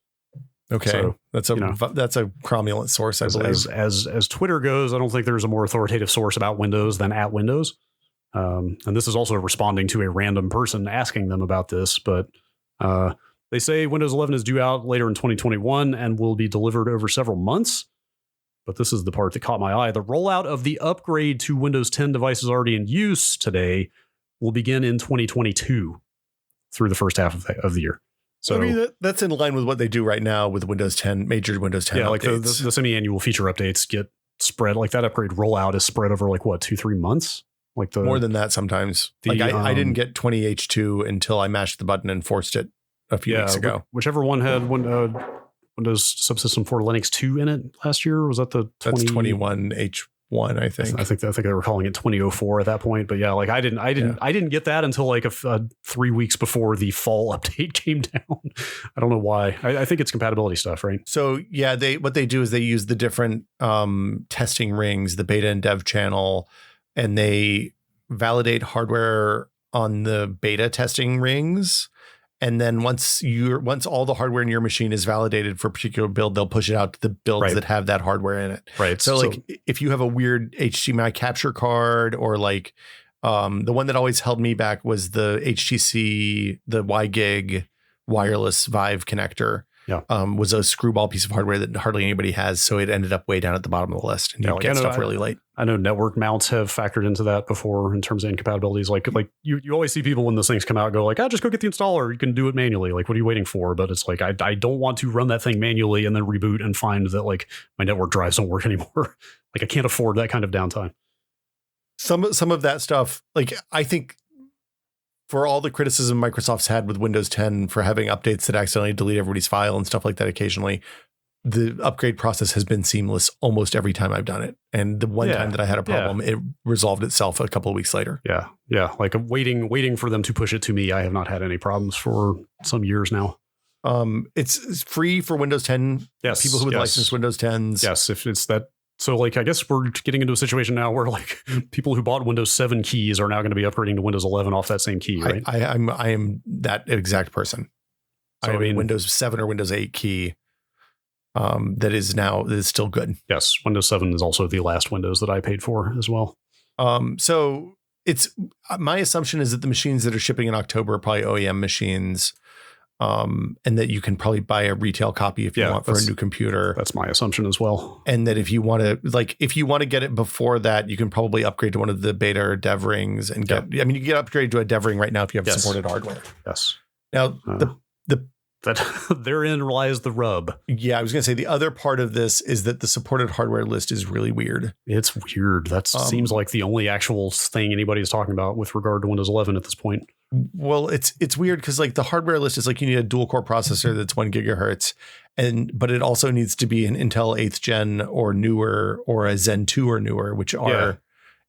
Okay. So, that's a cromulent source, I believe. As Twitter goes, I don't think there's a more authoritative source about Windows than @Windows. And this is also responding to a random person asking them about this, but they say Windows 11 is due out later in 2021 and will be delivered over several months. But this is the part that caught my eye. The rollout of the upgrade to Windows 10 devices already in use today will begin in 2022 through the first half of the year. So I mean, that's in line with what they do right now with Windows 10, major Windows 10 updates. Like the semi-annual feature updates get spread, like that upgrade rollout is spread over like what, 2-3 months? Like more than that sometimes. I didn't get 20H2 until I mashed the button and forced it a few weeks ago. Whichever one had Windows Subsystem for Linux 2 in it last year. Was that the 21H1? I think. I think they were calling it 2004 at that point. But yeah, like I didn't get that until like 3 weeks before the fall update came down. I don't know why. I think it's compatibility stuff, right? So yeah, what they do is they use the different testing rings, the beta and dev channel, and they validate hardware on the beta testing rings. And then once all the hardware in your machine is validated for a particular build, they'll push it out to the builds that have that hardware in it. Right. So like if you have a weird HDMI capture card, or like the one that always held me back was the HTC, the WiGig wireless Vive connector. Yeah. Was a screwball piece of hardware that hardly anybody has. So it ended up way down at the bottom of the list, and you get stuff really late. I know network mounts have factored into that before in terms of incompatibilities. Like you always see people when those things come out go like, just go get the installer. You can do it manually. Like, what are you waiting for? But it's like, I don't want to run that thing manually and then reboot and find that like my network drives don't work anymore. Like I can't afford that kind of downtime. Some of that stuff, like I think, for all the criticism Microsoft's had with Windows 10 for having updates that accidentally delete everybody's file and stuff like that occasionally, the upgrade process has been seamless almost every time I've done it. And the one time that I had a problem, it resolved itself a couple of weeks later. Yeah. Yeah. Like waiting for them to push it to me. I have not had any problems for some years now. It's free for Windows 10. Yes. People who would license Windows 10s. Yes. If it's that. So like, I guess we're getting into a situation now where like people who bought Windows 7 keys are now going to be upgrading to Windows 11 off that same key, right? I am that exact person. So I mean, Windows 7 or Windows 8 key that is still good. Yes. Windows 7 is also the last Windows that I paid for as well. So it's my assumption is that the machines that are shipping in October are probably OEM machines. And that you can probably buy a retail copy if you want for a new computer. That's my assumption as well. And that if you want to get it before that, you can probably upgrade to one of the beta or dev rings and you can get upgraded to a dev ring right now if you have supported hardware. Yes. Now therein lies the rub. Yeah, I was going to say the other part of this is that the supported hardware list is really weird. It's weird. That seems like the only actual thing anybody's talking about with regard to Windows 11 at this point. Well, it's weird because like the hardware list is like you need a dual core processor that's 1 gigahertz, but it also needs to be an Intel 8th gen or newer or a Zen 2 or newer, which are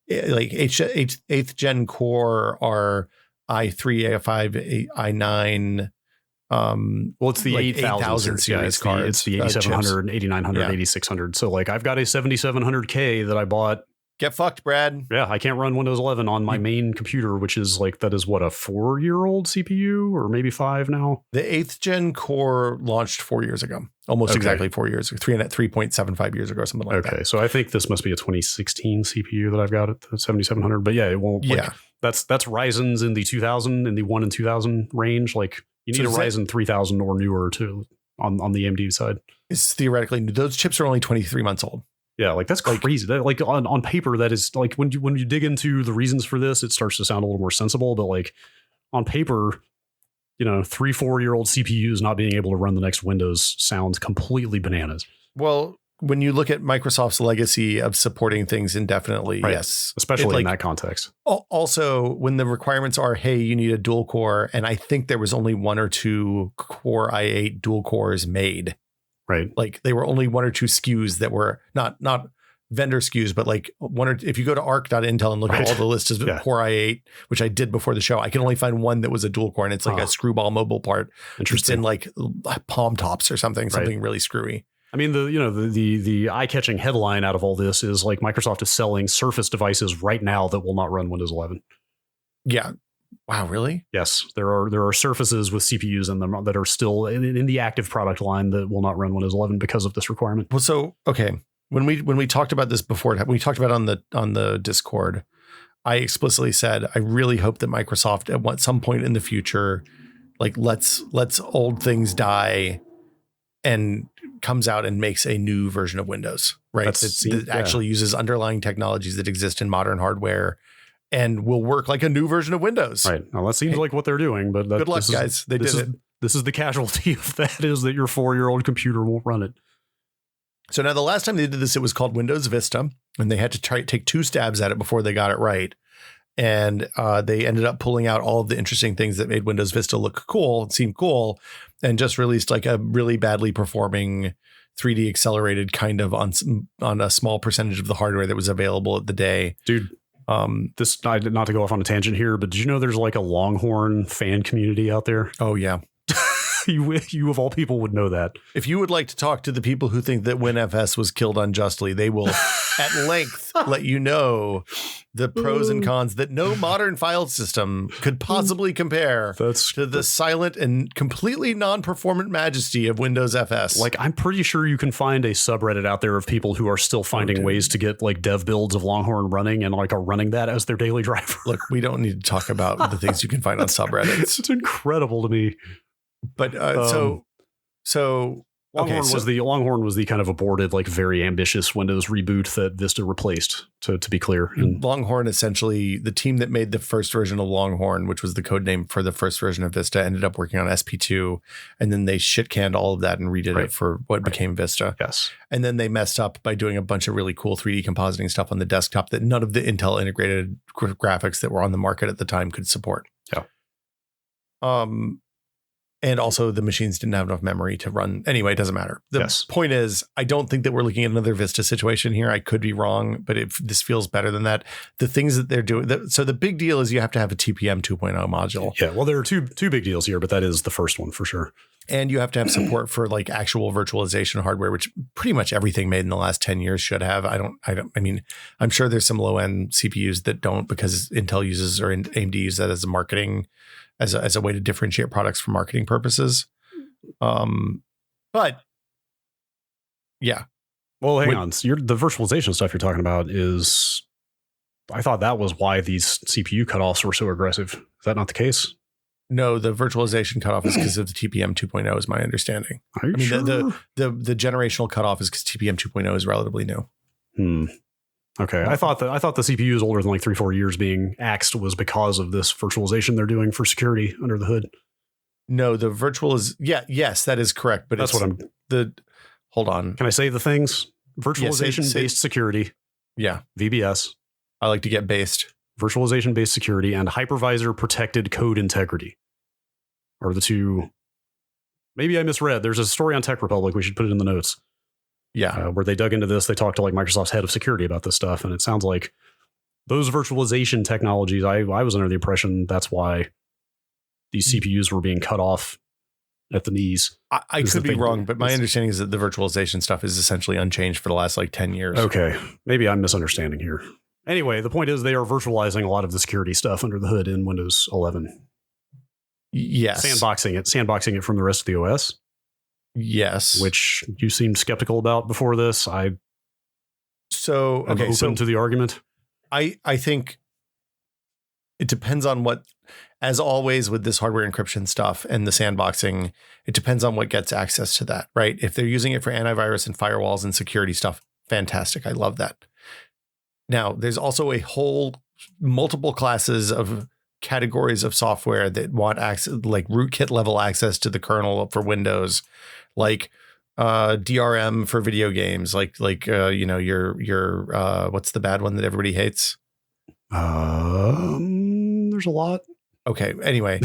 like 8th gen core are i3, i5, i9. Well, it's the like 8000 series cards. It's the 8700, 8900, 8600. So like I've got a 7700K that I bought. Get fucked, Brad. Yeah, I can't run Windows 11 on my main computer, which is like, that is what, a 4-year-old CPU or maybe 5 now? The 8th gen core launched 4 years ago. Almost exactly 4 years, 3.75 years ago, something like that. Okay, so I think this must be a 2016 CPU that I've got at the 7700. But yeah, it won't. Like, that's Ryzen's in the 2000, in the 1 and 2000 range. Like you need a Ryzen 3000 or newer on the AMD side. It's theoretically, those chips are only 23 months old. Yeah, like that's crazy. That, like on paper, that is like when you dig into the reasons for this, it starts to sound a little more sensible. But like on paper, 3-4 year old CPUs not being able to run the next Windows sounds completely bananas. Well, when you look at Microsoft's legacy of supporting things indefinitely, Right. yes, Especially in that context. Also, when the requirements are, hey, you need a dual core, and I think there was only 1 or 2 Core i8 dual cores made. Right. Like they were only 1 or 2 SKUs that were not vendor SKUs, but like if you go to arc.intel and look at all the lists of Core i8, which I did before the show, I can only find one that was a dual core, and it's like a screwball mobile part. Interesting. It's in like palm tops or something really screwy. I mean, the eye-catching headline out of all this is like Microsoft is selling Surface devices right now that will not run Windows 11. Yeah. Wow, really? Yes, there are Surfaces with CPUs in them that are still in the active product line that will not run Windows 11 because of this requirement. Well, so okay, when we talked about this before, when we talked about it on the Discord, I explicitly said I really hope that Microsoft at some point in the future, like let's old things die, and comes out and makes a new version of Windows, right? That actually uses underlying technologies that exist in modern hardware and will work like a new version of Windows. Right. Now that seems like what they're doing, but good luck, guys. They did it. This is the casualty of that, is that your 4-year-old computer won't run it. So now the last time they did this, it was called Windows Vista, and they had to take 2 stabs at it before they got it right. And they ended up pulling out all of the interesting things that made Windows Vista look cool and seem cool, and just released like a really badly performing 3D accelerated kind of on a small percentage of the hardware that was available at the day. Dude, this, not to go off on a tangent here, but did you know there's like a Longhorn fan community out there? Oh, yeah. You of all people would know that. If you would like to talk to the people who think that WinFS was killed unjustly, they will at length let you know the pros and cons that no modern file system could possibly compare to the silent and completely non-performant majesty of Windows FS. Like, I'm pretty sure you can find a subreddit out there of people who are still finding ways to get like dev builds of Longhorn running and like are running that as their daily driver. Look, we don't need to talk about the things you can find on subreddits. It's incredible to me. But so Longhorn was the kind of aborted, like very ambitious Windows reboot that Vista replaced, to be clear. And Longhorn, essentially, the team that made the first version of Longhorn, which was the code name for the first version of Vista, ended up working on SP2, and then they shit canned all of that and redid it for what became Vista. Yes. And then they messed up by doing a bunch of really cool 3D compositing stuff on the desktop that none of the Intel integrated graphics that were on the market at the time could support. Yeah. And also the machines didn't have enough memory to run. Anyway, it doesn't matter. The point is, I don't think that we're looking at another Vista situation here. I could be wrong, but this feels better than that. The things that they're doing. So the big deal is you have to have a TPM 2.0 module. Yeah. Well, there are two big deals here, but that is the first one for sure. And you have to have support for like actual virtualization hardware, which pretty much everything made in the last 10 years should have. I mean, I'm sure there's some low end CPUs that don't, because Intel uses, or AMD uses that as a marketing, as a way to differentiate products for marketing purposes. But yeah. Well, hang on. So the virtualization stuff you're talking about is, I thought that was why these CPU cutoffs were so aggressive. Is that not the case? No, the virtualization cutoff is because of the TPM 2.0 is my understanding. Are you sure? The generational cutoff is because TPM 2.0 is relatively new. Okay. I thought the CPU is older than like 3-4 years being axed was because of this virtualization they're doing for security under the hood. No, the virtual is, yes, that is correct. But that's hold on. Can I say the things? Virtualization based security. Yeah. VBS. I like to get based. Virtualization based security and hypervisor protected code integrity are the two. Maybe I misread. There's a story on Tech Republic. We should put it in the notes. Yeah. Where they dug into this. They talked to like Microsoft's head of security about this stuff. And it sounds like those virtualization technologies, I was under the impression that's why these CPUs were being cut off at the knees. I could be wrong, but my understanding is that the virtualization stuff is essentially unchanged for the last like 10 years. Okay. Maybe I'm misunderstanding here. Anyway, the point is they are virtualizing a lot of the security stuff under the hood in Windows 11. Yes. Sandboxing it from the rest of the OS. Yes. Which you seemed skeptical about before this. I'm open to the argument. I think it depends on what, as always with this hardware encryption stuff and the sandboxing, it depends on what gets access to that, right? If they're using it for antivirus and firewalls and security stuff, Fantastic. I love that. Now, there's also a whole multiple classes of categories of software that want access, like rootkit level access to the kernel for Windows, like DRM for video games, like your what's the bad one that everybody hates? There's a lot. Okay. Anyway,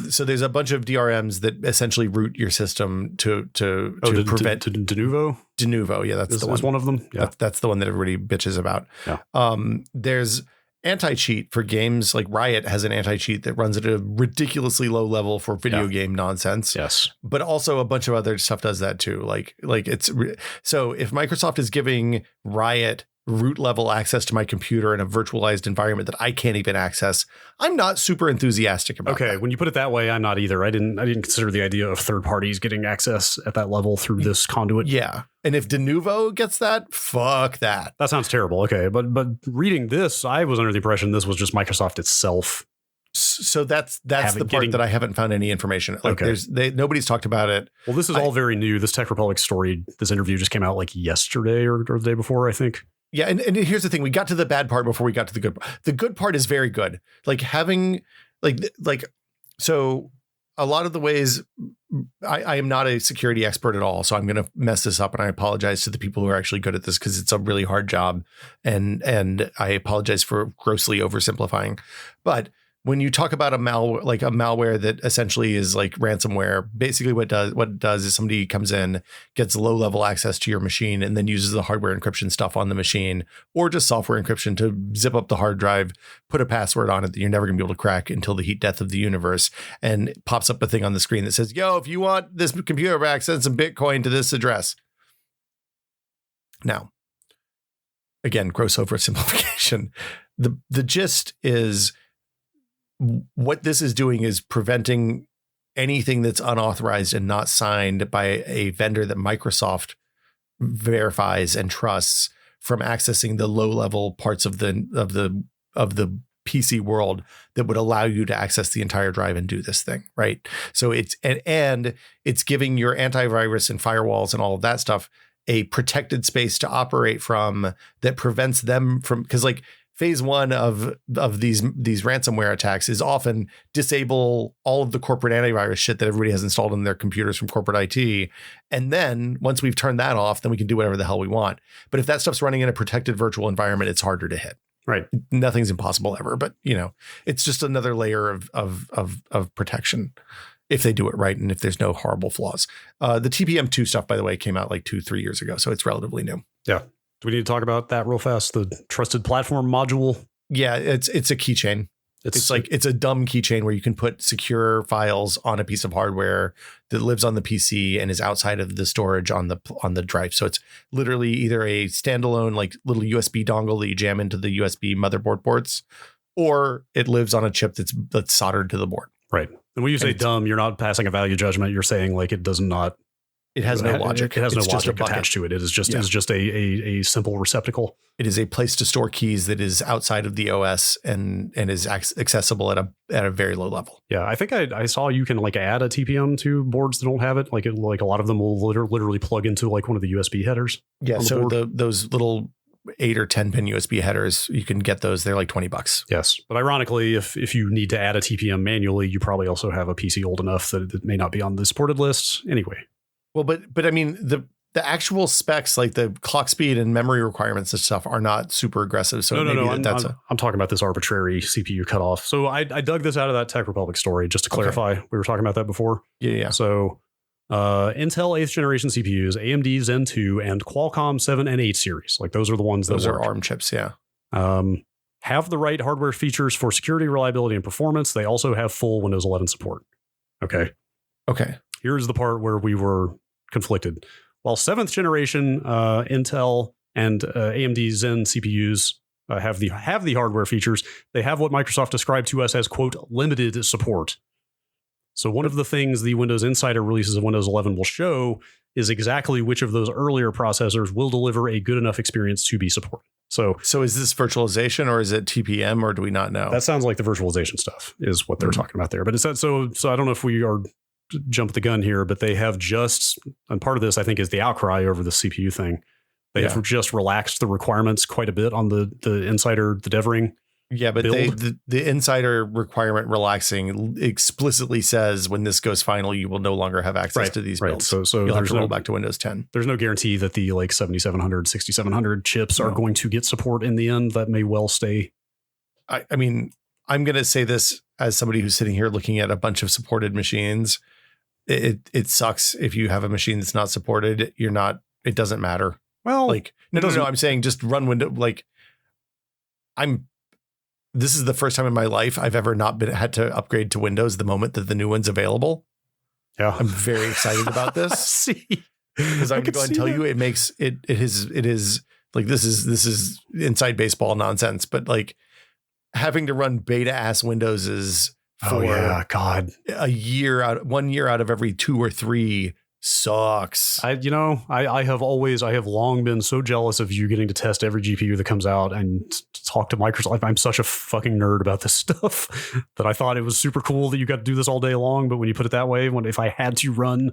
so there's a bunch of DRMs that essentially root your system to prevent Denuvo. Denuvo. Yeah, that's one of them. Yeah, that's the one that everybody bitches about. Yeah. There's anti-cheat for games, like Riot has an anti-cheat that runs at a ridiculously low level for video game nonsense. Yes. But also a bunch of other stuff does that too. Like so if Microsoft is giving Riot root level access to my computer in a virtualized environment that I can't even access, I'm not super enthusiastic about that. When you put it that way, I'm not either. I didn't consider the idea of third parties getting access at that level through this conduit. Yeah. And if Denuvo gets that, fuck that. That sounds terrible. Okay. But reading this, I was under the impression this was just Microsoft itself. So that's the part that I haven't found any information. Like nobody's talked about it. Well, this is all very new. This Tech Republic story, this interview just came out like yesterday or the day before, I think. Yeah, and here's the thing: we got to the bad part before we got to the good part. The good part is very good. Like having so a lot of the ways I am not a security expert at all, so I'm going to mess this up, and I apologize to the people who are actually good at this because it's a really hard job, and I apologize for grossly oversimplifying, but when you talk about a malware that essentially is like ransomware, basically what it does is somebody comes in, gets low level access to your machine, and then uses the hardware encryption stuff on the machine, or just software encryption to zip up the hard drive, put a password on it that you're never going to be able to crack until the heat death of the universe, and it pops up a thing on the screen that says, "Yo, if you want this computer back, send some Bitcoin to this address." Now, again, gross oversimplification. The gist is, what this is doing is preventing anything that's unauthorized and not signed by a vendor that Microsoft verifies and trusts from accessing the low-level parts of the PC world that would allow you to access the entire drive and do this thing, right? So it's giving your antivirus and firewalls and all of that stuff a protected space to operate from that prevents them from, because like phase one of these ransomware attacks is often disable all of the corporate antivirus shit that everybody has installed in their computers from corporate IT. And then once we've turned that off, then we can do whatever the hell we want. But if that stuff's running in a protected virtual environment, it's harder to hit. Right. Nothing's impossible ever, but it's just another layer of protection if they do it right and if there's no horrible flaws. The TPM2 stuff, by the way, came out like 2-3 years ago, so it's relatively new. Yeah. Do we need to talk about that real fast? The trusted platform module? Yeah, it's a keychain. It's a dumb keychain where you can put secure files on a piece of hardware that lives on the PC and is outside of the storage on the drive. So it's literally either a standalone like little USB dongle that you jam into the USB motherboard ports, or it lives on a chip that's soldered to the board. Right. And when you say dumb, you're not passing a value judgment. You're saying like it does not. It has no logic. It has no logic attached to it. It is just a simple receptacle. It is a place to store keys that is outside of the OS and is accessible at a very low level. Yeah, I think I saw you can like add a TPM to boards that don't have it. Like a lot of them will literally plug into like one of the USB headers. Yeah, so those little 8 or 10 pin USB headers, you can get those. They're like $20. Yes, but ironically, if you need to add a TPM manually, you probably also have a PC old enough that it may not be on the supported list anyway. Well, but I mean, the actual specs, like the clock speed and memory requirements and stuff, are not super aggressive. So no. I'm talking about this arbitrary CPU cutoff. So I dug this out of that Tech Republic story just to clarify. Okay. We were talking about that before. Yeah. So Intel 8th generation CPUs, AMD Zen 2, and Qualcomm 7 and 8 series. Like those are the ones that are ARM chips. Yeah. Have the right hardware features for security, reliability, and performance. They also have full Windows 11 support. Okay. Here's the part where we were conflicted. While 7th generation Intel and AMD Zen CPUs have the hardware features, they have what Microsoft described to us as, quote, limited support. So one of the things the Windows Insider releases of Windows 11 will show is exactly which of those earlier processors will deliver a good enough experience to be supported. So is this virtualization or is it TPM, or do we not know? That sounds like the virtualization stuff is what they're talking about there. But it's so I don't know if we are jump the gun here, but they have just, and part of this I think is the outcry over the CPU thing. They have just relaxed the requirements quite a bit on the Insider, the Devering. Yeah, but the Insider requirement relaxing explicitly says when this goes final, you will no longer have access to these builds. So you'll have to roll back to Windows 10. There's no guarantee that the like 7700, 6700 chips are going to get support in the end. That may well stay. I mean, I'm going to say this as somebody who's sitting here looking at a bunch of supported machines. It sucks if you have a machine that's not supported. It doesn't matter. Well, like no. I'm saying just run Windows. Like this is the first time in my life I've ever not had to upgrade to Windows the moment that the new one's available. Yeah, I'm very excited about this. See, because I'm going to go and tell you, it makes it is like this is inside baseball nonsense, but like having to run beta ass Windows is for 1 year out of every 2 or 3 sucks. I have long been so jealous of you getting to test every GPU that comes out and talk to Microsoft. I'm such a fucking nerd about this stuff that I thought it was super cool that you got to do this all day long. But when you put it that way, if I had to run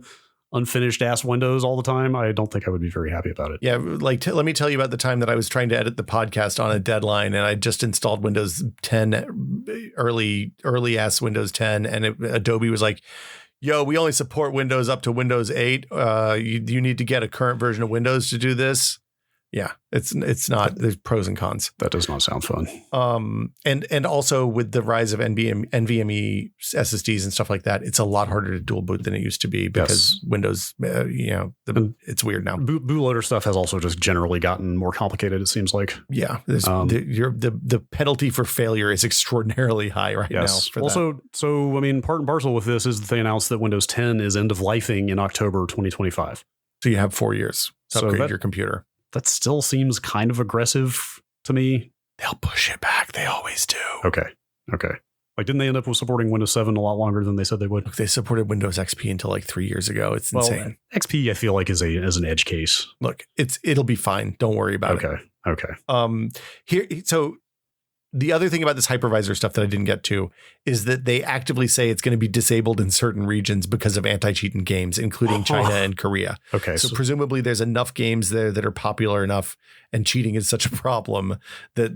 unfinished ass Windows all the time, I don't think I would be very happy about it. Yeah, like let me tell you about the time that I was trying to edit the podcast on a deadline, and I just installed Windows 10, early ass Windows 10, and Adobe was like, "Yo, we only support Windows up to Windows 8. You need to get a current version of Windows to do this." Yeah, it's not. There's pros and cons. That does not sound fun. And also with the rise of NVMe SSDs and stuff like that, it's a lot harder to dual boot than it used to be because Windows, it's weird now. Bootloader stuff has also just generally gotten more complicated. It seems like. Yeah, the penalty for failure is extraordinarily high now. So I mean, part and parcel with this is that they announced that Windows 10 is end of lifing in October 2025. So you have 4 years to upgrade your computer. That still seems kind of aggressive to me. They'll push it back. They always do. Okay. Like, didn't they end up with supporting Windows 7 a lot longer than they said they would? Look, they supported Windows XP until like 3 years ago. It's insane. XP, I feel like, is an edge case. Look, it'll be fine. Don't worry about it. Okay. So the other thing about this hypervisor stuff that I didn't get to is that they actively say it's going to be disabled in certain regions because of anti-cheat in games, including China and Korea. Okay. So presumably there's enough games there that are popular enough and cheating is such a problem that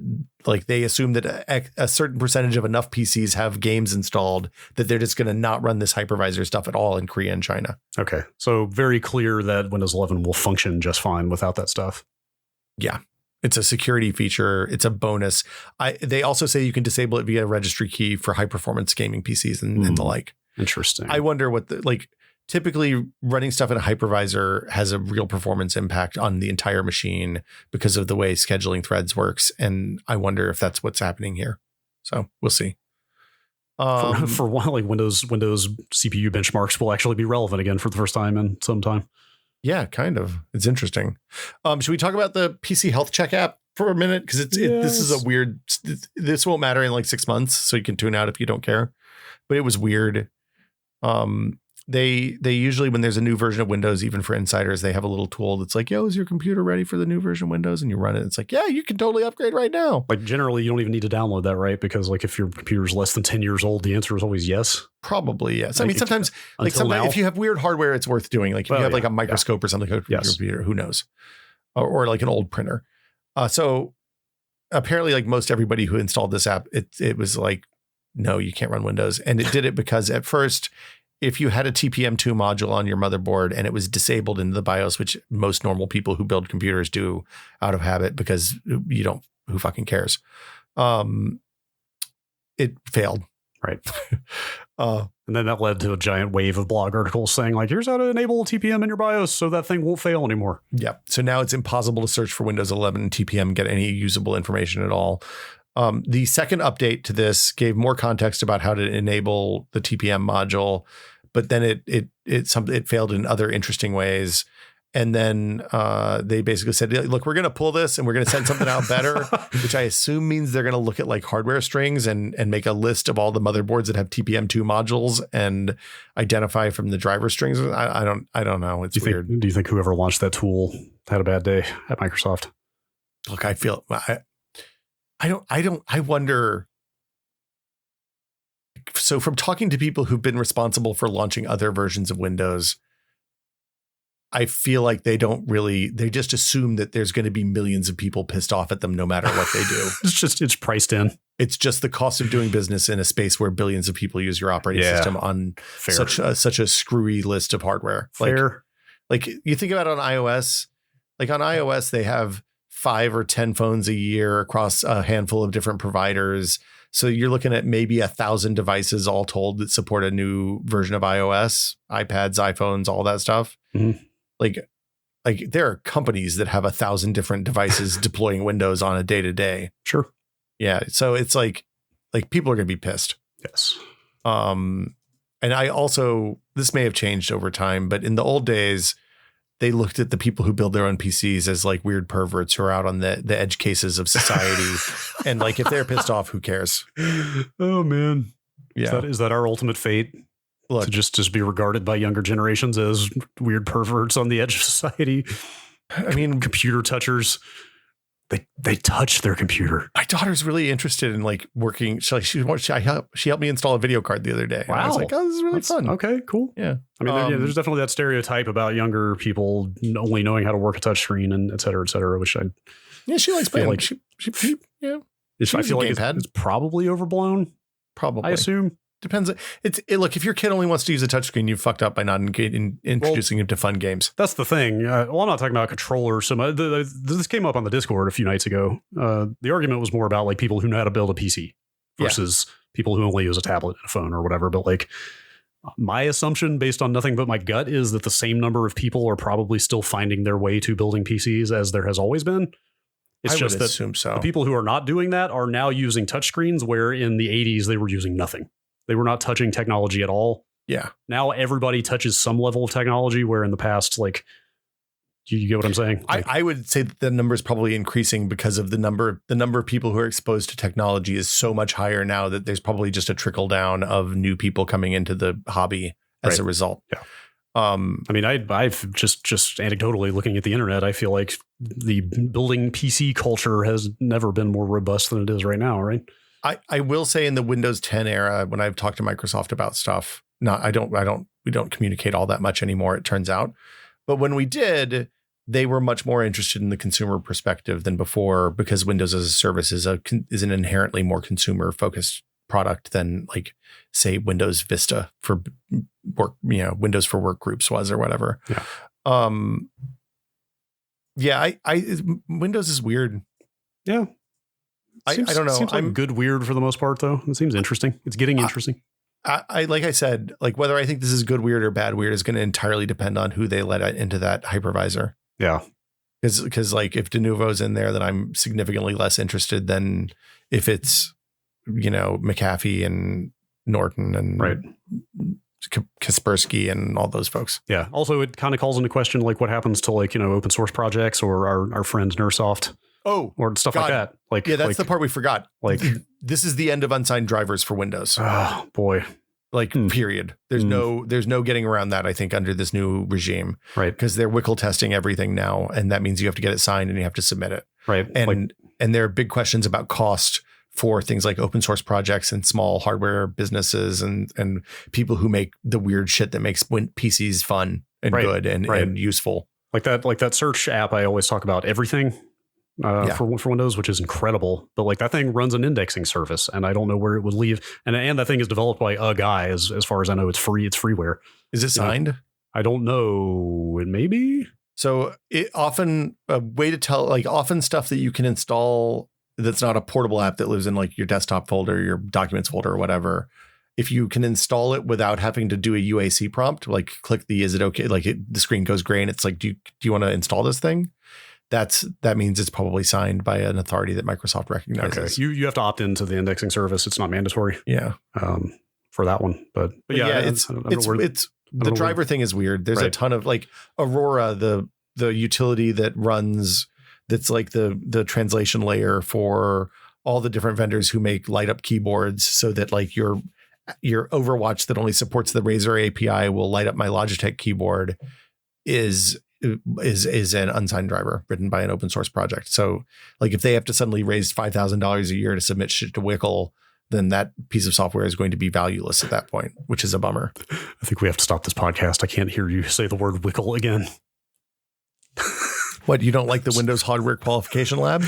like they assume that a certain percentage of enough PCs have games installed that they're just going to not run this hypervisor stuff at all in Korea and China. Okay. So very clear that Windows 11 will function just fine without that stuff. Yeah. It's a security feature. It's a bonus. They also say you can disable it via registry key for high performance gaming PCs and the like. Interesting. I wonder what typically running stuff in a hypervisor has a real performance impact on the entire machine because of the way scheduling threads works. And I wonder if that's what's happening here. So we'll see. For a while, like Windows CPU benchmarks will actually be relevant again for the first time in some time. Yeah, kind of. It's interesting. Should we talk about the PC Health Check app for a minute? Because this is a weird. This won't matter in like 6 months, so you can tune out if you don't care. But it was weird. They usually, when there's a new version of Windows, even for insiders, they have a little tool that's like, "Yo, is your computer ready for the new version of Windows?" And you run it. It's like, "Yeah, you can totally upgrade right now." Like generally, you don't even need to download that, right? Because like if your computer is less than 10 years old, the answer is always yes. Probably yes. I mean, sometimes if you have weird hardware, it's worth doing. Like if you have like a microscope or something for your computer, who knows? Or like an old printer. So apparently, like most everybody who installed this app, it was like, no, you can't run Windows, and it did it because at first, if you had a TPM2 module on your motherboard and it was disabled in the BIOS, which most normal people who build computers do out of habit because who fucking cares? It failed. Right. And then that led to a giant wave of blog articles saying like, here's how to enable TPM in your BIOS so that thing won't fail anymore. Yeah. So now it's impossible to search for Windows 11 and TPM and get any usable information at all. The second update to this gave more context about how to enable the TPM module, but then it failed in other interesting ways. And then they basically said, look, we're going to pull this and we're going to send something out better, which I assume means they're going to look at like hardware strings and make a list of all the motherboards that have TPM2 modules and identify from the driver strings. I don't know. It's weird. Do you think whoever launched that tool had a bad day at Microsoft? Look, I wonder. So from talking to people who've been responsible for launching other versions of Windows, I feel like they just assume that there's going to be millions of people pissed off at them no matter what they do. It's priced in. It's just the cost of doing business in a space where billions of people use your operating system on such a screwy list of hardware. Fair. Like you think about it on iOS, like on iOS, they have 5 or 10 phones a year across a handful of different providers. So you're looking at maybe 1,000 devices all told that support a new version of iOS, iPads, iPhones, all that stuff. Mm-hmm. Like there are companies that have 1,000 different devices deploying Windows on a day to day. Sure. Yeah. So it's like people are going to be pissed. Yes. And I also, this may have changed over time, but in the old days, they looked at the people who build their own PCs as like weird perverts who are out on the edge cases of society. And like, if they're pissed off, who cares? Oh man. Yeah. Is that our ultimate fate? Look, to just be regarded by younger generations as weird perverts on the edge of society. I mean, computer touchers. They touch their computer. My daughter's really interested in like working. She helped me install a video card the other day. Wow. And I was like, oh, this is really fun. Okay, cool. Yeah. I mean, there's definitely that stereotype about younger people only knowing how to work a touchscreen and et cetera, which she likes playing. Like she yeah. I feel like it's probably overblown. Probably. I assume. Depends. Look, if your kid only wants to use a touchscreen, you've fucked up by not introducing him to fun games. That's the thing. Well, I'm not talking about controllers. So this came up on the Discord a few nights ago. The argument was more about like people who know how to build a PC versus people who only use a tablet and a phone or whatever. But like my assumption based on nothing but my gut is that the same number of people are probably still finding their way to building PCs as there has always been. It's just that the people who are not doing that are now using touchscreens where in the 80s they were using nothing. They were not touching technology at all. Yeah. Now everybody touches some level of technology where in the past, like, you get what I'm saying? Like, I would say that the number is probably increasing because of the number of people who are exposed to technology is so much higher now that there's probably just a trickle down of new people coming into the hobby as a result. Yeah. I mean, I've just anecdotally looking at the internet, I feel like the building PC culture has never been more robust than it is right now, right? I will say in the Windows 10 era, when I've talked to Microsoft about stuff, we don't communicate all that much anymore, it turns out. But when we did, they were much more interested in the consumer perspective than before because Windows as a service is an inherently more consumer focused product than like say Windows Vista for work, Windows for work groups was or whatever. Yeah. Windows is weird. Yeah. I don't know. Seems like good weird for the most part, though. It seems interesting. It's getting interesting. I like I said, like whether I think this is good weird or bad weird is going to entirely depend on who they let into that hypervisor. Yeah. Because like if Denuvo's in there, then I'm significantly less interested than if it's, McAfee and Norton and Kaspersky and all those folks. Yeah. Also, it kind of calls into question like what happens to like, open source projects or our friend Nersoft. Oh, or stuff like that. Like, that's the part we forgot. Like, this is the end of unsigned drivers for Windows. Oh boy. Like, period. There's no getting around that, I think, under this new regime. Right. Because they're WCL testing everything now. And that means you have to get it signed and you have to submit it. Right. And there are big questions about cost for things like open source projects and small hardware businesses and people who make the weird shit that makes PCs fun and good and useful. Like that search app I always talk about, Everything. For Windows, which is incredible, but like that thing runs an indexing service, and I don't know where it would leave. And that thing is developed by a guy, as far as I know. It's free. It's freeware. Is it signed? I don't know. It may be. So it often a way to tell, like often stuff that you can install that's not a portable app that lives in like your desktop folder, your documents folder, or whatever. If you can install it without having to do a UAC prompt, like click the is it okay? Like the screen goes gray and it's like, do you want to install this thing? That means it's probably signed by an authority that Microsoft recognizes. Okay. You have to opt into the indexing service. It's not mandatory. Yeah. For that one, but yeah, it's the driver thing is weird. There's a ton of like Aurora, the utility that runs, that's like the translation layer for all the different vendors who make light up keyboards so that like your Overwatch that only supports the Razer API will light up my Logitech keyboard is an unsigned driver written by an open source project. So like if they have to suddenly raise $5,000 a year to submit shit to WCL, then that piece of software is going to be valueless at that point, which is a bummer. I think we have to stop this podcast. I can't hear you say the word WCL again. What, you don't like the Windows Hardware Qualification Lab?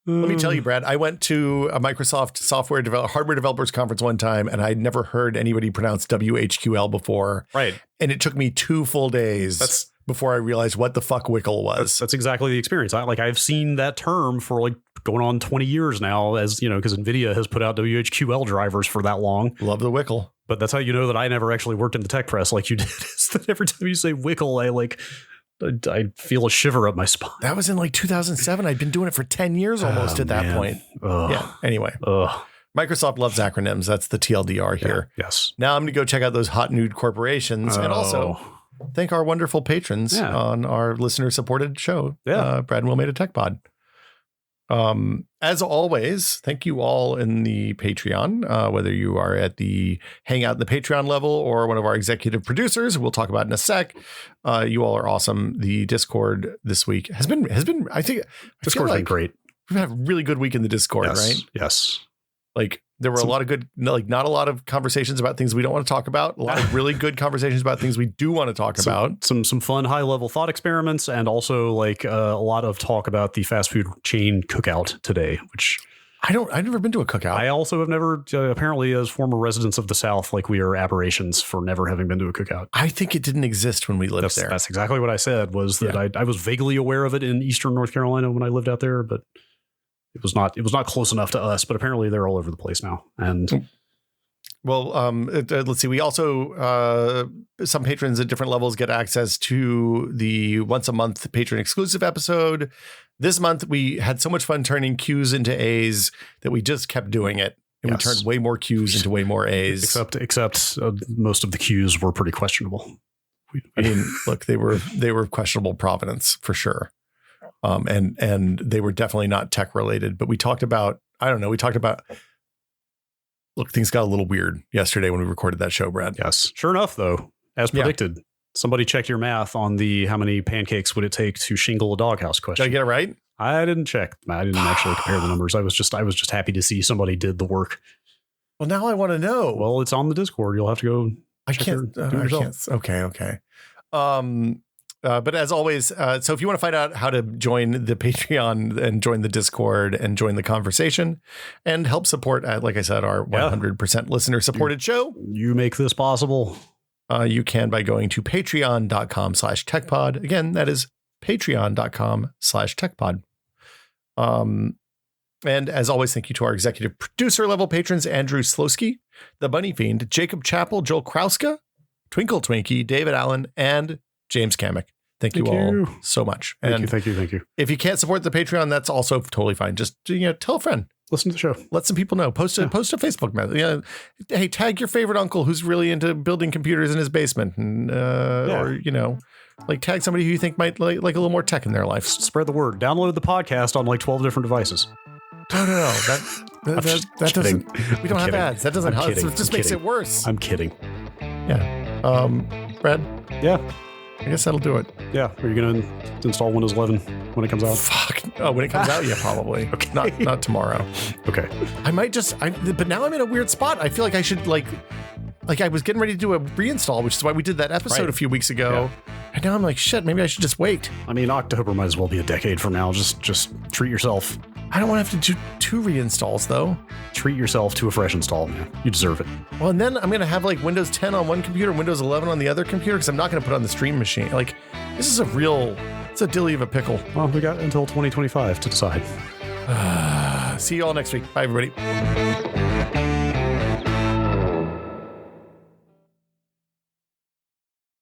Let me tell you, Brad, I went to a Microsoft hardware developers conference one time, and I'd never heard anybody pronounce WHQL before. Right. And it took me 2 full days before I realized what the fuck WHQL was. That's exactly the experience. I've seen that term for like going on 20 years now, as you know, because NVIDIA has put out WHQL drivers for that long. Love the WHQL. But that's how you know that I never actually worked in the tech press like you did. Is that every time you say WHQL, I feel a shiver up my spine. That was in like 2007. I'd been doing it for 10 years almost at that point. Ugh. Yeah. Anyway. Ugh. Microsoft loves acronyms. That's the TLDR here. Yeah, yes. Now I'm going to go check out those hot nude corporations and also thank our wonderful patrons on our listener supported show. Yeah. Brad and Will made a tech pod. As always, thank you all in the Patreon, whether you are at the Hangout in the Patreon level or one of our executive producers, we'll talk about in a sec. You all are awesome. The Discord this week has been, I think Discord's been great. We've had a really good week in the Discord, right? Yes. Like there were a lot of good, not a lot of conversations about things we don't want to talk about. A lot of really good conversations about things we do want to talk about. Some fun high level thought experiments, and also like a lot of talk about the fast food chain cookout today, which I've never been to a cookout. I also have never, apparently as former residents of the South, like we are aberrations for never having been to a cookout. I think it didn't exist when we lived there. That's exactly what I said, was that I was vaguely aware of it in Eastern North Carolina when I lived out there, but it was not close enough to us, but apparently they're all over the place now. And well, let's see. We also, some patrons at different levels get access to the once a month patron exclusive episode. This month, we had so much fun turning Qs into As that we just kept doing it. And we turned way more Qs into way more As. Except most of the Qs were pretty questionable. I mean, look, they were questionable provenance for sure. And they were definitely not tech related, but we talked about, look, things got a little weird yesterday when we recorded that show, Brad. Yes. Sure enough, though, as predicted, somebody checked your math on the how many pancakes would it take to shingle a doghouse question. Did I get it right? I didn't check. I didn't actually compare the numbers. I was just happy to see somebody did the work. Well, now I want to know. Well, it's on the Discord. You'll have to go. I can't. Okay. But as always, so if you want to find out how to join the Patreon and join the Discord and join the conversation and help support, like I said, our 100% listener supported show. You make this possible. You can by going to patreon.com/techpod. Again, that is patreon.com/techpod. And as always, thank you to our executive producer level patrons, Andrew Slosky, The Bunny Fiend, Jacob Chappell, Joel Krauska, Twinkle Twinkie, David Allen, and James Kamek. Thank you all so much. Thank you. If you can't support the Patreon, that's also totally fine. Just tell a friend. Listen to the show. Let some people know. Post a Facebook message. Hey, tag your favorite uncle who's really into building computers in his basement, and or tag somebody who you think might like a little more tech in their life. Spread the word. Download the podcast on like 12 different devices. No. That doesn't. We don't have ads. That doesn't help. It just makes it worse. I'm kidding. Yeah. Brad. Yeah. I guess that'll do it. Yeah. Are you going to install Windows 11 when it comes out? Fuck. Oh, when it comes out, yeah, probably. Okay. Not tomorrow. Okay. I might but now I'm in a weird spot. I feel like I should like I was getting ready to do a reinstall, which is why we did that episode a few weeks ago. Yeah. And now I'm like, shit, maybe I should just wait. I mean, October might as well be a decade from now. Just treat yourself. I don't want to have to do 2 reinstalls, though. Treat yourself to a fresh install, man. You deserve it. Well, and then I'm going to have like Windows 10 on one computer and Windows 11 on the other computer because I'm not going to put on the Stream Machine. Like, this is it's a dilly of a pickle. Well, we got until 2025 to decide. See you all next week. Bye, everybody.